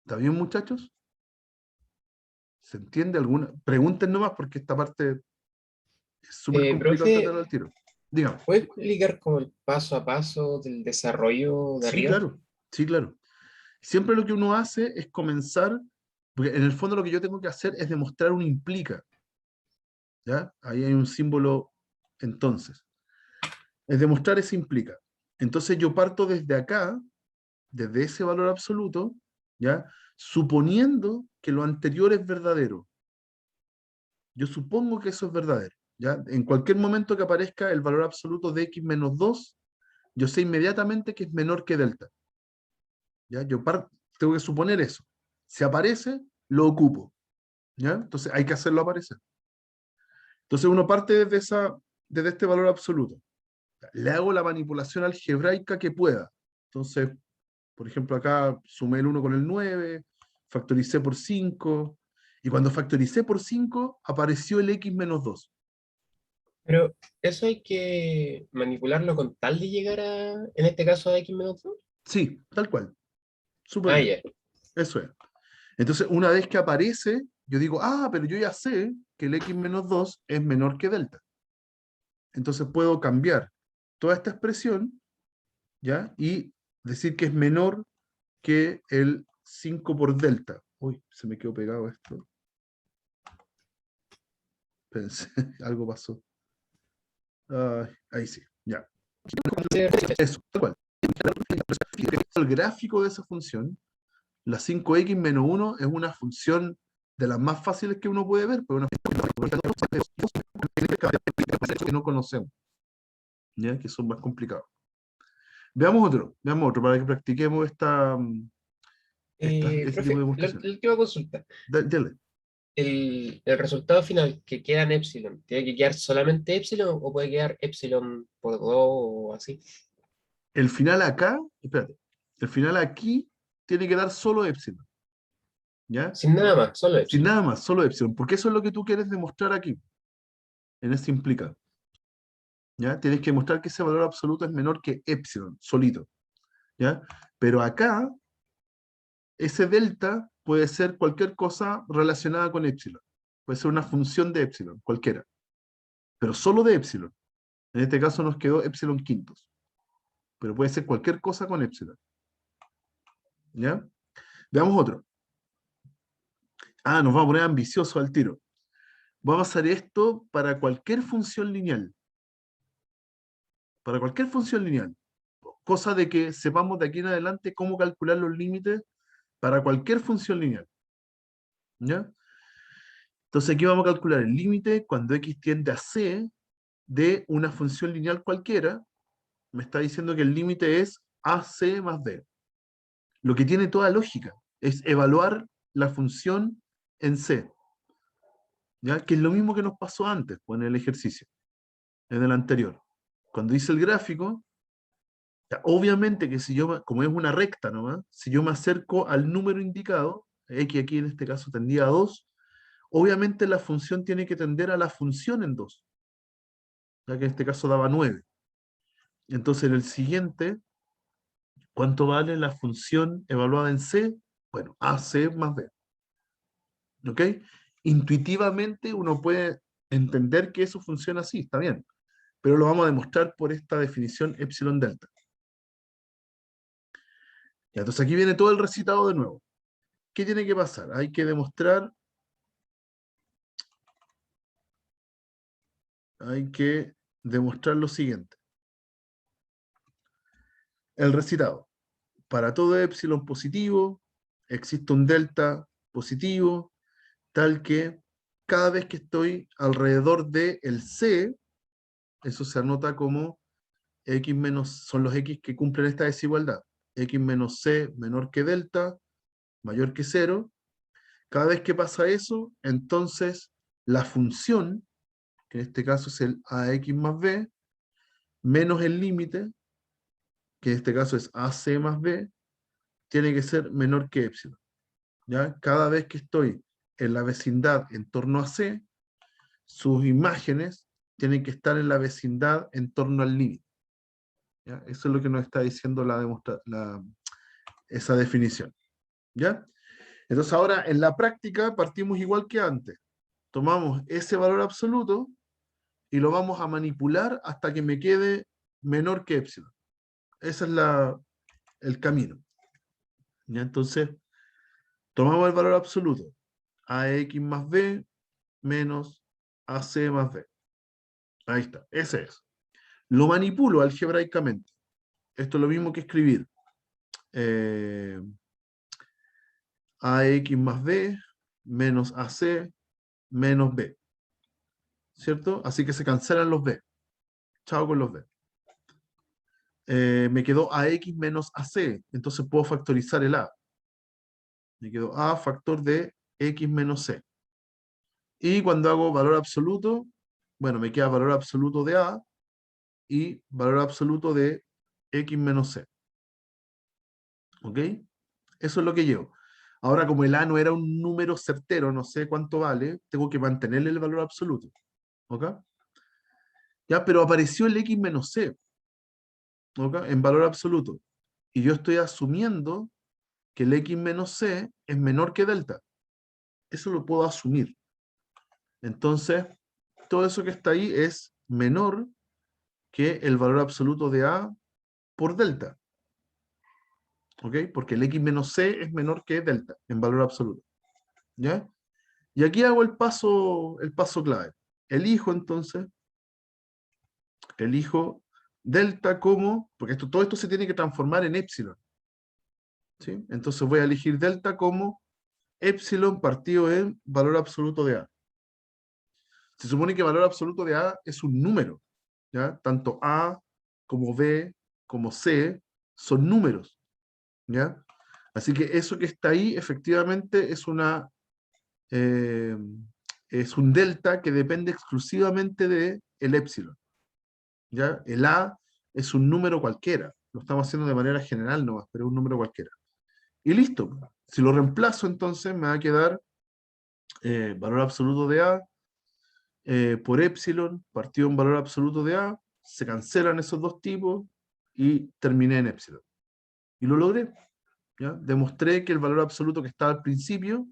¿Está bien, muchachos? ¿Se entiende alguna? Pregunten nomás porque esta parte es súper complicado entenderlo Profe, al tiro. Dígame. ¿puede explicar como el paso a paso del desarrollo de Sí, arriba? claro. Sí, claro. Siempre lo que uno hace es comenzar, porque en el fondo lo que yo tengo que hacer es demostrar un implica. ¿Ya? Ahí hay un símbolo entonces. Es demostrar ese implica. Entonces yo parto desde acá, desde ese valor absoluto, ¿ya? Suponiendo que lo anterior es verdadero. Yo supongo que eso es verdadero. ¿Ya? En cualquier momento que aparezca el valor absoluto de x menos 2, yo sé inmediatamente que es menor que delta. ¿Ya? Tengo que suponer eso. Si aparece, lo ocupo. ¿Ya? Entonces hay que hacerlo aparecer. Entonces uno parte desde este valor absoluto. Le hago la manipulación algebraica que pueda. Entonces, por ejemplo, acá sumé el 1 con el 9, factoricé por 5, y cuando factoricé por 5, apareció el x menos 2. Pero eso hay que manipularlo con tal de llegar a, en este caso, a x-2. Sí, tal cual. Súper Ah, bien. ya. Eso es. Entonces, una vez que aparece, yo digo, pero yo ya sé que el x menos 2 es menor que delta. Entonces puedo cambiar toda esta expresión, ¿ya? Y decir que es menor que el 5 por delta. Uy, se me quedó pegado esto. Pensé, algo pasó. Ahí sí, ya. Eso, tal cual. El gráfico de esa función, la 5x menos 1 es una función de las más fáciles que uno puede ver, pero una función que no conocemos, ¿ya? Que son más complicados. Veamos otro, para que practiquemos este tipo de Profe, demostraciones. la última consulta. Dale. El resultado final que queda en epsilon, ¿tiene que quedar solamente epsilon o puede quedar epsilon por 2 o así? El final acá, espérate, el final aquí tiene que dar solo epsilon, ¿ya? Sin nada más, solo Sin epsilon. nada más, solo epsilon, porque eso es lo que tú quieres demostrar aquí, en este implica, ¿ya? Tienes que demostrar que ese valor absoluto es menor que epsilon, solito, ¿ya? Pero acá, ese delta puede ser cualquier cosa relacionada con epsilon, puede ser una función de epsilon, cualquiera, pero solo de epsilon. En este caso nos quedó epsilon quintos, pero puede ser cualquier cosa con epsilon, ¿ya? Veamos otro. Nos vamos a poner ambicioso al tiro. Vamos a hacer esto para cualquier función lineal. Para cualquier función lineal. Cosa de que sepamos de aquí en adelante cómo calcular los límites para cualquier función lineal. ¿Ya? Entonces aquí vamos a calcular el límite cuando x tiende a c de una función lineal cualquiera. Me está diciendo que el límite es ac más b. lo que tiene toda lógica, es evaluar la función en C, ¿ya? Que es lo mismo que nos pasó antes, pues, en el ejercicio, en el anterior. Cuando hice el gráfico, ya, obviamente que si yo, como es una recta nomás, si yo me acerco al número indicado, x aquí en este caso tendía a 2, obviamente la función tiene que tender a la función en 2, ya que en este caso daba 9. Entonces en el siguiente, ¿cuánto vale la función evaluada en C? Bueno, AC más B. ¿Ok? Intuitivamente uno puede entender que eso funciona así, está bien, pero lo vamos a demostrar por esta definición epsilon delta. Ya, entonces aquí viene todo el recitado de nuevo. ¿Qué tiene que pasar? Hay que demostrar, lo siguiente. El recitado. Para todo epsilon positivo, existe un delta positivo, tal que cada vez que estoy alrededor del C, eso se anota como x menos, son los x que cumplen esta desigualdad. X menos C menor que delta, mayor que 0. Cada vez que pasa eso, entonces la función, que en este caso es el ax más b, menos el límite, que en este caso es ac más b, tiene que ser menor que epsilon. ¿Ya? Cada vez que estoy en la vecindad en torno a C, sus imágenes tienen que estar en la vecindad en torno al límite. ¿Ya? Eso es lo que nos está diciendo esa definición. ¿Ya? Entonces ahora en la práctica partimos igual que antes. Tomamos ese valor absoluto y lo vamos a manipular hasta que me quede menor que epsilon. Ese es el camino. ¿Ya? Entonces, tomamos el valor absoluto. AX más B menos AC más B. Ahí está, ese es. Lo manipulo algebraicamente. Esto es lo mismo que escribir AX más B menos AC menos B. ¿Cierto? Así que se cancelan los B. Chao con los B. Me quedó AX menos AC. Entonces puedo factorizar el A. Me quedó A factor de X menos C. Y cuando hago valor absoluto, bueno, me queda valor absoluto de A y valor absoluto de X menos C. ¿Ok? Eso es lo que llevo. Ahora, como el A no era un número certero, no sé cuánto vale, tengo que mantenerle el valor absoluto. ¿Ok? Ya, pero apareció el X menos C. ¿Ok? En valor absoluto. Y yo estoy asumiendo que el X menos C es menor que delta. Eso lo puedo asumir. Entonces, todo eso que está ahí es menor que el valor absoluto de A por delta. ¿Ok? Porque el X menos C es menor que delta en valor absoluto. ¿Ya? Y aquí hago el paso clave. Elijo entonces, delta como, porque todo esto se tiene que transformar en epsilon. ¿Sí? Entonces voy a elegir delta como epsilon partido en valor absoluto de A. Se supone que el valor absoluto de A es un número. ¿Ya? Tanto A como B como C son números. ¿Ya? Así que eso que está ahí efectivamente es un delta que depende exclusivamente del epsilon. ¿Ya? El A es un número cualquiera. Lo estamos haciendo de manera general nomás, pero es un número cualquiera. Y listo. Si lo reemplazo, entonces me va a quedar valor absoluto de A por epsilon, partido en valor absoluto de A, se cancelan esos dos tipos y terminé en epsilon. Y lo logré. ¿Ya? Demostré que el valor absoluto que estaba al principio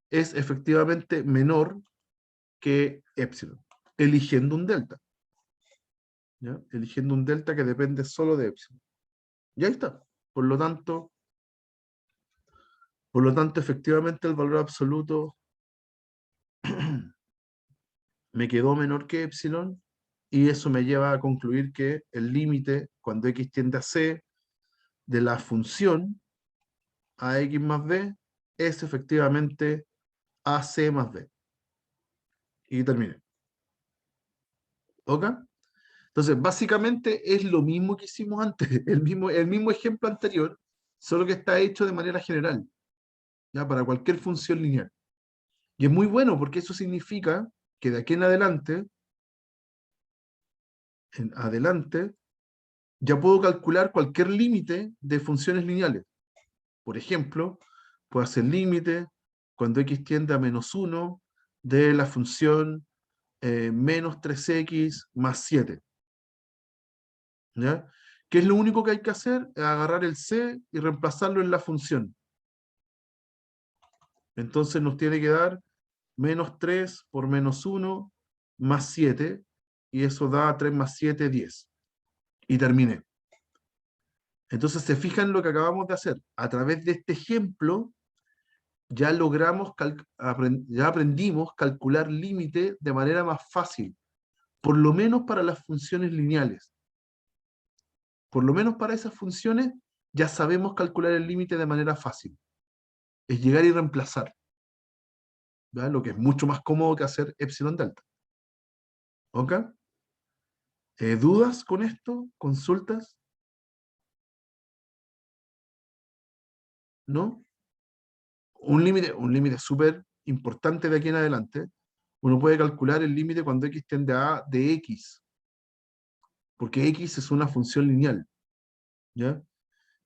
es efectivamente menor que epsilon, eligiendo un delta. ¿Ya? Eligiendo un delta que depende solo de epsilon. Y ahí está. Por lo tanto, efectivamente el valor absoluto me quedó menor que epsilon y eso me lleva a concluir que el límite, cuando x tiende a c, de la función a x más b es efectivamente ac más b. Y terminé. ¿Ok? Entonces, básicamente es lo mismo que hicimos antes, el mismo ejemplo anterior, solo que está hecho de manera general, ¿ya? Para cualquier función lineal. Y es muy bueno porque eso significa que de aquí en adelante, ya puedo calcular cualquier límite de funciones lineales. Por ejemplo, puedo hacer límite cuando x tiende a -1 de la función menos 3x más 7. ¿Ya? ¿Qué es lo único que hay que hacer? Es agarrar el c y reemplazarlo en la función. Entonces nos tiene que dar menos 3 por -1 más 7, y eso da 3 más 7, 10. Y terminé. Entonces se fijan lo que acabamos de hacer. A través de este ejemplo, ya ya aprendimos calcular límite de manera más fácil, por lo menos para las funciones lineales. Por lo menos para esas funciones ya sabemos calcular el límite de manera fácil. Es llegar y reemplazar, ¿verdad? Lo que es mucho más cómodo que hacer epsilon delta. ¿Ok? ¿Dudas con esto? ¿Consultas? ¿No? Un límite súper importante de aquí en adelante. Uno puede calcular el límite cuando x tiende a de x, porque x es una función lineal, ¿ya?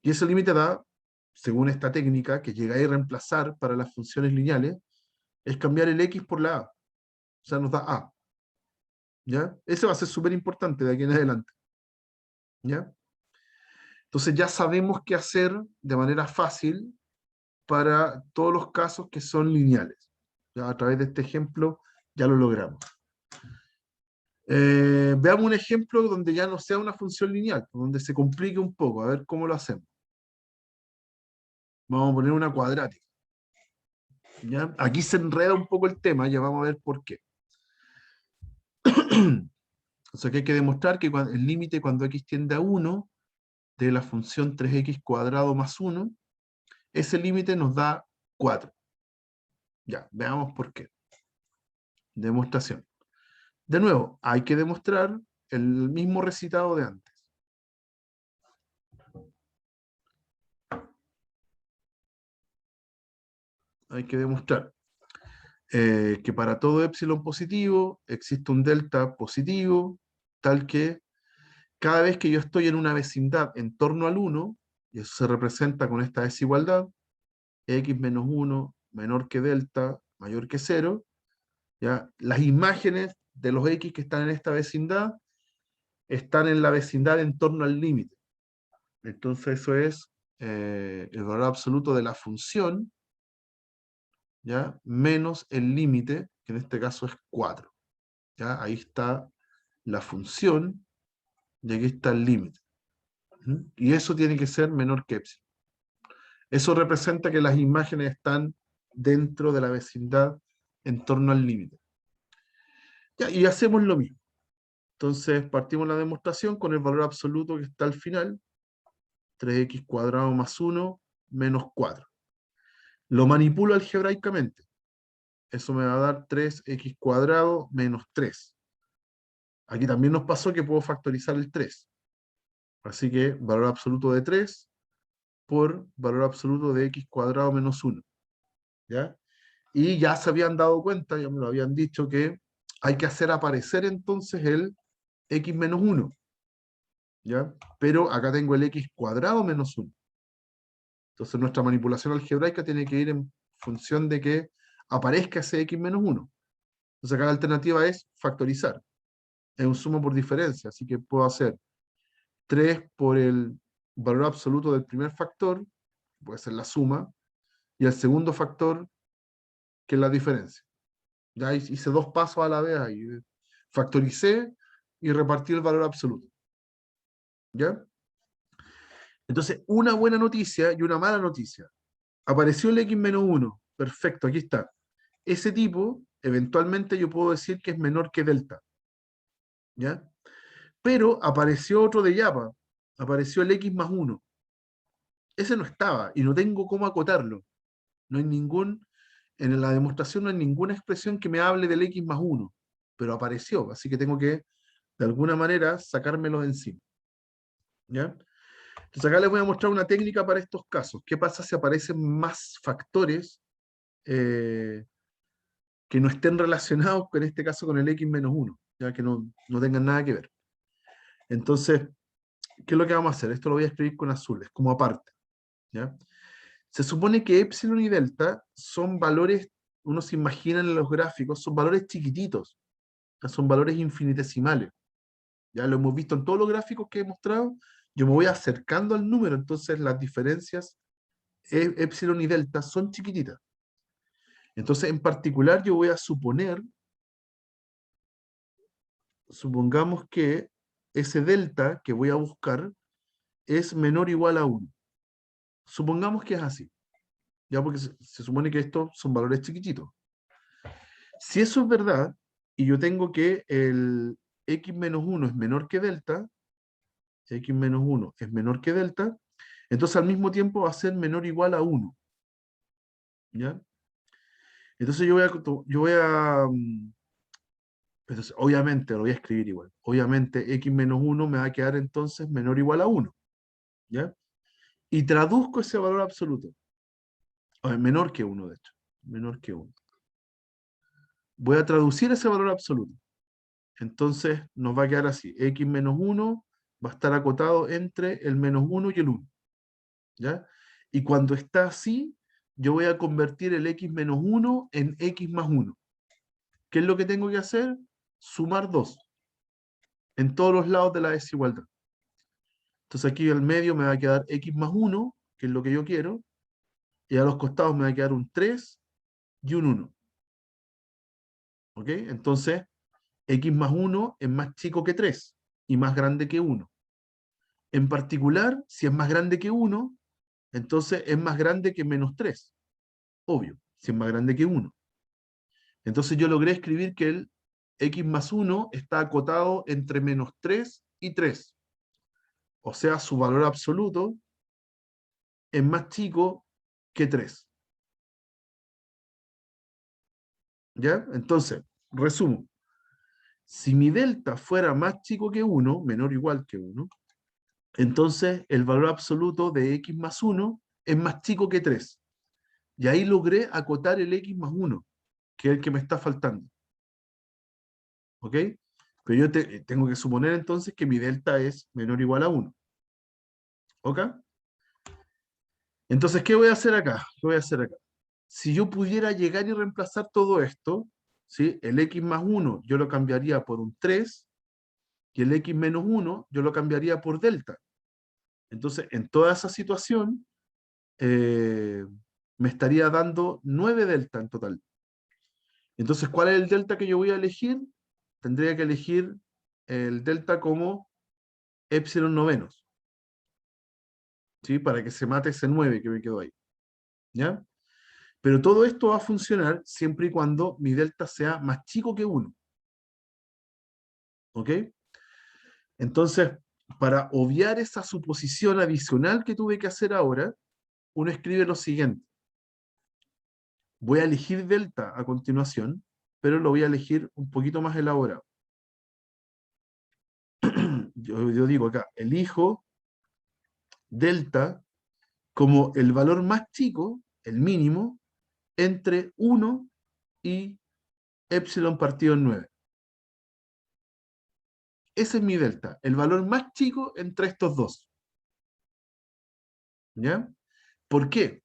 Y ese límite da, según esta técnica, que llega a reemplazar para las funciones lineales, es cambiar el x por la a. O sea, nos da a. ¿Ya? Ese va a ser súper importante de aquí en adelante. ¿Ya? Entonces ya sabemos qué hacer de manera fácil para todos los casos que son lineales. ¿Ya? A través de este ejemplo ya lo logramos. Veamos un ejemplo donde ya no sea una función lineal, donde se complique un poco, a ver cómo lo hacemos. Vamos a poner una cuadrática. ¿Ya? Aquí se enreda un poco el tema, ya vamos a ver por qué. O sea que hay que demostrar que el límite cuando x tiende a 1 de la función 3x cuadrado más 1, ese límite nos da 4. Ya, veamos por qué. Demostración. De nuevo, hay que demostrar el mismo recitado de antes. Hay que demostrar que para todo epsilon positivo existe un delta positivo, tal que cada vez que yo estoy en una vecindad en torno al 1, y eso se representa con esta desigualdad, x menos 1 menor que delta mayor que 0, ¿ya? Las imágenes de los x que están en esta vecindad están en la vecindad en torno al límite. Entonces eso es el valor absoluto de la función, ¿ya? Menos el límite, que en este caso es 4. ¿Ya? Ahí está la función y aquí está el límite. Y eso tiene que ser menor que epsilon. Eso representa que las imágenes están dentro de la vecindad en torno al límite. Y hacemos lo mismo. Entonces partimos la demostración con el valor absoluto que está al final, 3x cuadrado más 1 menos 4. Lo manipulo algebraicamente. Eso me va a dar 3x cuadrado menos 3. Aquí también nos pasó que puedo factorizar el 3. Así que valor absoluto de 3 por valor absoluto de x cuadrado menos 1. ¿Ya? Y ya se habían dado cuenta, ya me lo habían dicho, que hay que hacer aparecer entonces el x menos 1. ¿Ya? Pero acá tengo el x cuadrado menos 1. Entonces nuestra manipulación algebraica tiene que ir en función de que aparezca ese x menos 1. Entonces acá la alternativa es factorizar. Es un suma por diferencia, así que puedo hacer 3 por el valor absoluto del primer factor, puede ser la suma, y el segundo factor, que es la diferencia. Ya hice dos pasos a la vez ahí. Factoricé y repartí el valor absoluto. ¿Ya? Entonces, una buena noticia y una mala noticia. Apareció el x-1. Perfecto, aquí está. Ese tipo, eventualmente yo puedo decir que es menor que delta. ¿Ya? Pero apareció otro de Yapa. Apareció el x más 1. Ese no estaba y no tengo cómo acotarlo. No hay en la demostración no hay ninguna expresión que me hable del x más 1. Pero apareció, así que tengo que, de alguna manera, sacármelo de encima. ¿Ya? Entonces acá les voy a mostrar una técnica para estos casos. ¿Qué pasa si aparecen más factores que no estén relacionados, en este caso, con el x-1, ya que no tengan nada que ver? Entonces, ¿qué es lo que vamos a hacer? Esto lo voy a escribir con azules, como aparte, ¿ya? Se supone que epsilon y delta son valores, uno se imagina en los gráficos, son valores chiquititos, ¿ya? Son valores infinitesimales. Ya lo hemos visto en todos los gráficos que he mostrado. Yo me voy acercando al número, entonces las diferencias epsilon y delta son chiquititas. Entonces, en particular, yo voy a supongamos que ese delta que voy a buscar es menor o igual a 1. Supongamos que es así, ya porque se supone que estos son valores chiquititos. Si eso es verdad, y yo tengo que el x-1 es menor que delta, x-1 es menor que delta, entonces al mismo tiempo va a ser menor o igual a 1. ¿Ya? Entonces entonces, obviamente lo voy a escribir igual. Obviamente x-1 me va a quedar entonces menor o igual a 1. ¿Ya? Y traduzco ese valor absoluto. O menor que 1, de hecho. Menor que 1. Voy a traducir ese valor absoluto. Entonces nos va a quedar así. X-1 va a estar acotado entre el -1 y el 1. ¿Ya? Y cuando está así, yo voy a convertir el x-1 en x más 1. ¿Qué es lo que tengo que hacer? Sumar 2 en todos los lados de la desigualdad. Entonces aquí al medio me va a quedar x más 1, que es lo que yo quiero, y a los costados me va a quedar un 3 y un 1. ¿Ok? Entonces, x más 1 es más chico que 3 y más grande que 1. En particular, si es más grande que 1, entonces es más grande que menos 3. Obvio, si es más grande que 1. Entonces yo logré escribir que el x más 1 está acotado entre menos 3 y 3. O sea, su valor absoluto es más chico que 3. ¿Ya? Entonces, resumo. Si mi delta fuera más chico que 1, menor o igual que 1, entonces el valor absoluto de x más 1 es más chico que 3. Y ahí logré acotar el x más 1, que es el que me está faltando. ¿Ok? Pero yo tengo que suponer entonces que mi delta es menor o igual a 1. ¿Ok? Entonces, ¿qué voy a hacer acá? ¿Qué voy a hacer acá? Si yo pudiera llegar y reemplazar todo esto, ¿sí? El x más 1 yo lo cambiaría por un 3 y el x menos 1 yo lo cambiaría por delta. Entonces, en toda esa situación, me estaría dando 9 delta en total. Entonces, ¿cuál es el delta que yo voy a elegir? Tendría que elegir el delta como epsilon novenos, ¿sí? Para que se mate ese 9 que me quedó ahí. ¿Ya? Pero todo esto va a funcionar siempre y cuando mi delta sea más chico que 1. ¿Ok? Entonces, para obviar esa suposición adicional que tuve que hacer ahora, uno escribe lo siguiente. Voy a elegir delta a continuación, pero lo voy a elegir un poquito más elaborado. Yo digo acá, elijo delta como el valor más chico, el mínimo, entre 1 y epsilon partido en 9. Ese es mi delta, el valor más chico entre estos dos. ¿Ya? ¿Por qué?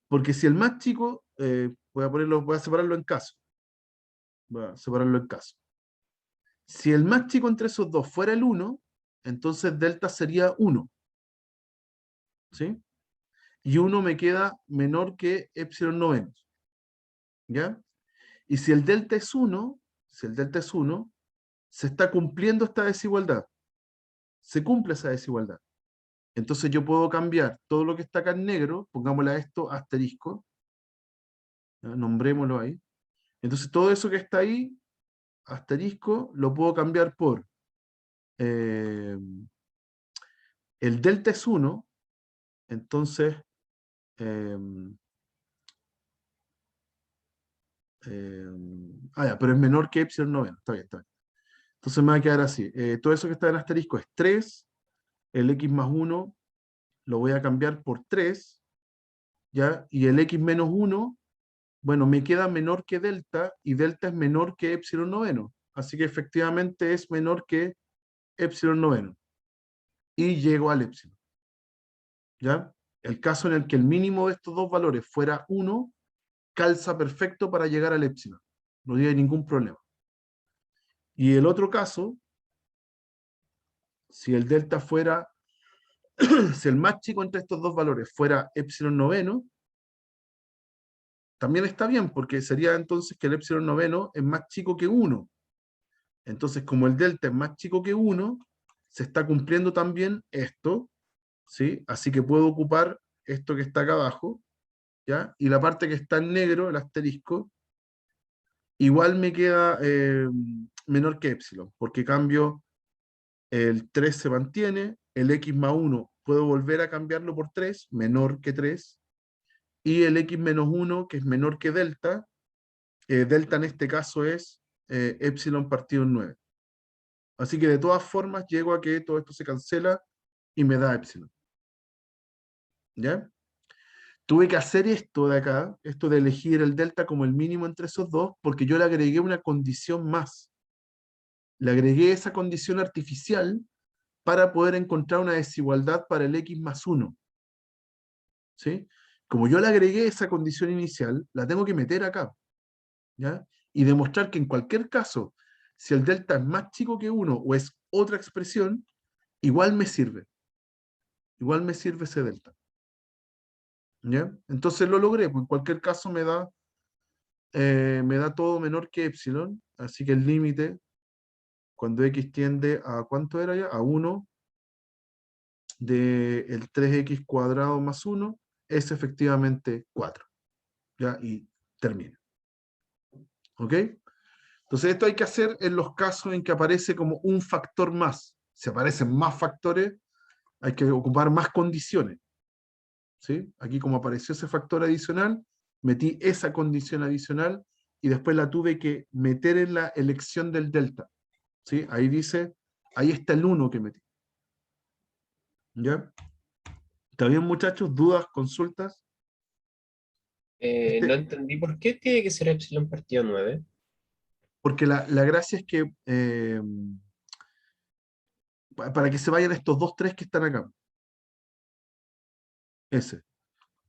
Porque si el más chico, voy a separarlo en caso. Voy a separarlo en caso. Si el más chico entre esos dos fuera el 1, entonces delta sería 1. ¿Sí? Y 1 me queda menor que epsilon novenos. ¿Ya? Y si el delta es 1, se está cumpliendo esta desigualdad. Se cumple esa desigualdad. Entonces yo puedo cambiar todo lo que está acá en negro, pongámosle a esto asterisco, ¿ya? Nombrémoslo ahí. Entonces todo eso que está ahí, asterisco, lo puedo cambiar por eh, el delta es 1, entonces eh, ya, pero es menor que epsilon noveno, está bien, está bien. Entonces me va a quedar así, todo eso que está en asterisco es 3, el x más 1 lo voy a cambiar por 3, ¿ya? Y el x menos 1, bueno, me queda menor que delta, y delta es menor que epsilon noveno. Así que efectivamente es menor que epsilon noveno. Y llego al epsilon. ¿Ya? El caso en el que el mínimo de estos dos valores fuera 1, calza perfecto para llegar al epsilon. No hay ningún problema. Y el otro caso, si el delta fuera, si el más chico entre estos dos valores fuera epsilon noveno, también está bien, porque sería entonces que el epsilon noveno es más chico que 1. Entonces, como el delta es más chico que 1, se está cumpliendo también esto, ¿sí? Así que puedo ocupar esto que está acá abajo, ¿ya? Y la parte que está en negro, el asterisco, igual me queda menor que epsilon, porque cambio el 3 se mantiene, el x más 1 puedo volver a cambiarlo por 3, menor que 3, y el x menos 1, que es menor que delta, delta en este caso es epsilon partido en 9. Así que de todas formas llego a que todo esto se cancela y me da epsilon. ¿Ya? Tuve que hacer esto de acá, esto de elegir el delta como el mínimo entre esos dos, porque yo le agregué una condición más. Le agregué esa condición artificial para poder encontrar una desigualdad para el x más 1. ¿Sí? Como yo le agregué esa condición inicial, la tengo que meter acá. ¿Ya? Y demostrar que en cualquier caso, si el delta es más chico que 1 o es otra expresión, igual me sirve. Igual me sirve ese delta. ¿Ya? Entonces lo logré, pues en cualquier caso me da todo menor que epsilon, así que el límite, cuando x tiende a, ¿cuánto era ya? A 1, de el 3x cuadrado más 1, es efectivamente 4. ¿Ya? Y termina. ¿Ok? Entonces esto hay que hacer en los casos en que aparece como un factor más. Si aparecen más factores, hay que ocupar más condiciones. ¿Sí? Aquí como apareció ese factor adicional, metí esa condición adicional y después la tuve que meter en la elección del delta. ¿Sí? Ahí dice, ahí está el 1 que metí. ¿Ya? ¿Está bien, muchachos? ¿Dudas? ¿Consultas? No entendí por qué tiene que ser epsilon partido 9. Porque la gracia es que para que se vayan estos dos 3 que están acá. Ese.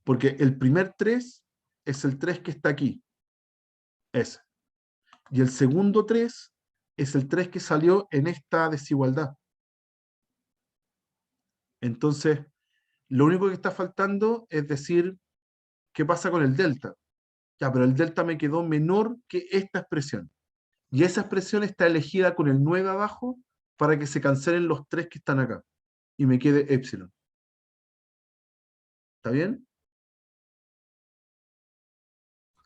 Porque el primer 3 es el 3 que está aquí. Ese. Y el segundo 3 es el 3 que salió en esta desigualdad. Entonces, lo único que está faltando es decir, ¿qué pasa con el delta? Ya, pero el delta me quedó menor que esta expresión. Y esa expresión está elegida con el 9 abajo para que se cancelen los 3 que están acá. Y me quede epsilon. ¿Está bien?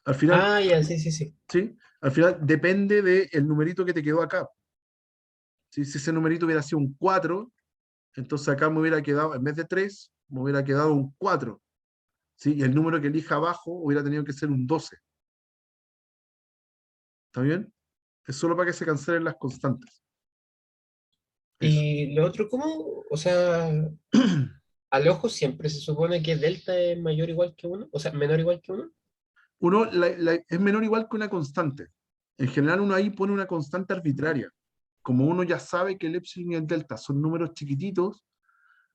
Al final, Ah, ya, sí, sí, sí. ¿sí? Al final depende del numerito que te quedó acá. ¿Sí? Si ese numerito hubiera sido un 4, entonces acá me hubiera quedado, en vez de 3, me hubiera quedado un 4. ¿Sí? Y el número que elija abajo hubiera tenido que ser un 12. ¿Está bien? Es solo para que se cancelen las constantes. Eso. Y lo otro, ¿cómo? O sea, al ojo siempre se supone que delta es mayor o igual que 1, o sea, menor o igual que 1. Uno es menor o igual que una constante. En general uno ahí pone una constante arbitraria. Como uno ya sabe que el epsilon y el delta son números chiquititos,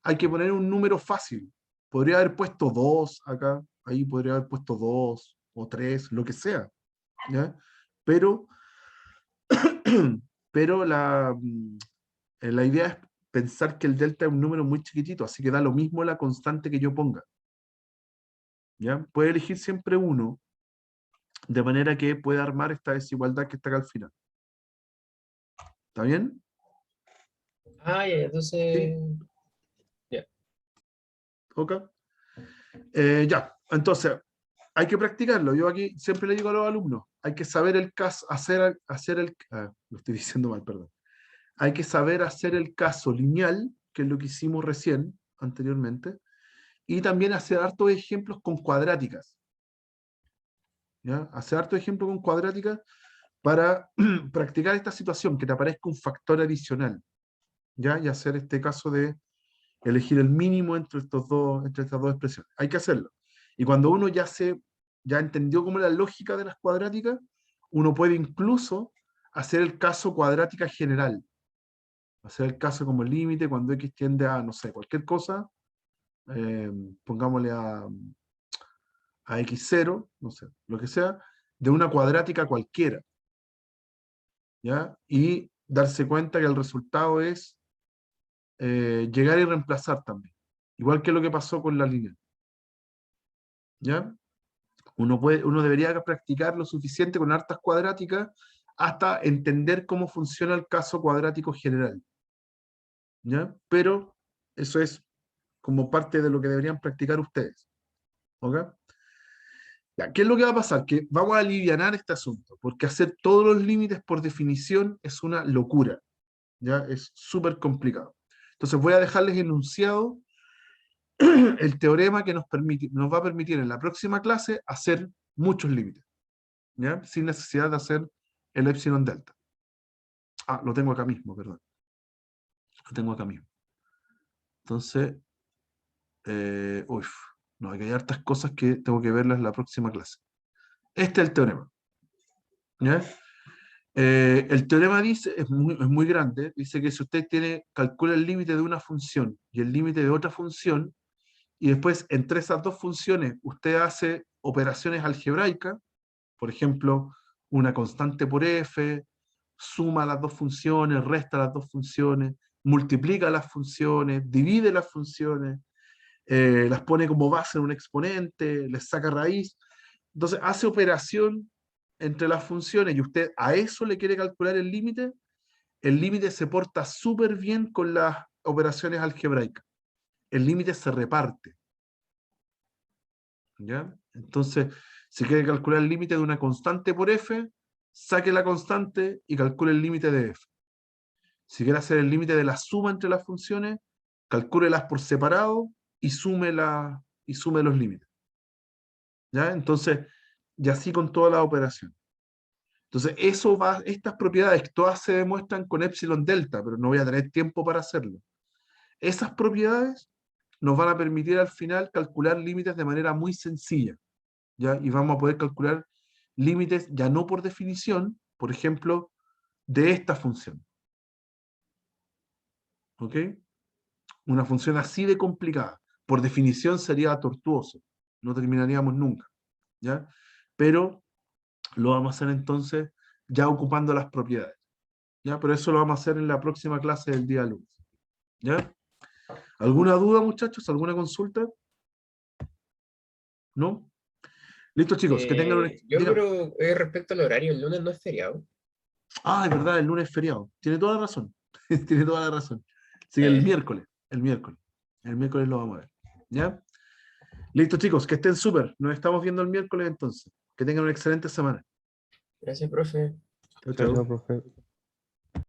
hay que poner un número fácil. Podría haber puesto 2 acá, ahí podría haber puesto 2 o 3, lo que sea. ¿Ya? Pero, pero la idea es pensar que el delta es un número muy chiquitito, así que da lo mismo la constante que yo ponga. ¿Ya? Puede elegir siempre uno, de manera que pueda armar esta desigualdad que está acá al final. ¿Está bien? Ah, ya, Sí, entonces, ya. ok. Ya, entonces, hay que practicarlo. Yo aquí siempre le digo a los alumnos, hay que saber el caso, lo estoy diciendo mal, perdón. Hay que saber hacer el caso lineal, que es lo que hicimos recién, anteriormente, y también hacer hartos ejemplos con cuadráticas. ¿Ya? Hacer hartos ejemplos con cuadráticas para practicar esta situación, que te aparezca un factor adicional. ¿Ya? Y hacer este caso de elegir el mínimo entre estas dos expresiones. Hay que hacerlo. Y cuando uno ya entendió cómo es la lógica de las cuadráticas, uno puede incluso hacer el caso cuadrática general. Hacer el caso como límite cuando x tiende a, no sé, cualquier cosa, pongámosle a x0, no sé, lo que sea, de una cuadrática cualquiera. ¿Ya? Y darse cuenta que el resultado es llegar y reemplazar también. Igual que lo que pasó con la línea. ¿Ya? Uno debería practicar lo suficiente con hartas cuadráticas hasta entender cómo funciona el caso cuadrático general. ¿Ya? Pero eso es como parte de lo que deberían practicar ustedes. ¿Ok? Ya, ¿qué es lo que va a pasar? Que vamos a alivianar este asunto, porque hacer todos los límites por definición es una locura. ¿Ya? Es súper complicado. Entonces voy a dejarles enunciado el teorema que nos va a permitir en la próxima clase hacer muchos límites, ¿ya? Sin necesidad de hacer el epsilon delta. Ah, lo tengo acá mismo, perdón. Lo tengo acá mismo. Entonces, no, hay hartas cosas que tengo que verlas en la próxima clase. Este es el teorema. ¿Ya? El teorema dice, es muy grande, dice que si usted calcula el límite de una función y el límite de otra función, y después entre esas dos funciones usted hace operaciones algebraicas, por ejemplo, una constante por f, suma las dos funciones, resta las dos funciones, multiplica las funciones, divide las funciones, las pone como base en un exponente, les saca raíz. Entonces hace operación entre las funciones y usted a eso le quiere calcular el límite se porta súper bien con las operaciones algebraicas. El límite se reparte. ¿Ya? Entonces, si quiere calcular el límite de una constante por f, saque la constante y calcule el límite de f. Si quiere hacer el límite de la suma entre las funciones, calcúlelas por separado y sume los límites. ¿Ya? Entonces, y así con toda la operación. Entonces, estas propiedades todas se demuestran con epsilon delta, pero no voy a tener tiempo para hacerlo. Esas propiedades nos van a permitir al final calcular límites de manera muy sencilla. ¿Ya? Y vamos a poder calcular límites ya no por definición, por ejemplo, de esta función. ¿Ok? Una función así de complicada. Por definición sería tortuoso. No terminaríamos nunca. ¿Ya? Pero lo vamos a hacer entonces ya ocupando las propiedades. ¿Ya? Pero eso lo vamos a hacer en la próxima clase del día lunes. ¿Ya? ¿Alguna duda, muchachos? ¿Alguna consulta? ¿No? Listo, chicos, que tengan un... Yo Dígame. creo, respecto al horario, el lunes no es feriado. Ah, es verdad, el lunes es feriado. Tiene toda la razón. Tiene toda la razón. Sí, el miércoles. El miércoles lo vamos a ver. ¿Ya? Listo, chicos, que estén súper. Nos estamos viendo el miércoles entonces. Que tengan una excelente semana. Gracias, profe. Chao, Chao, chao. profe.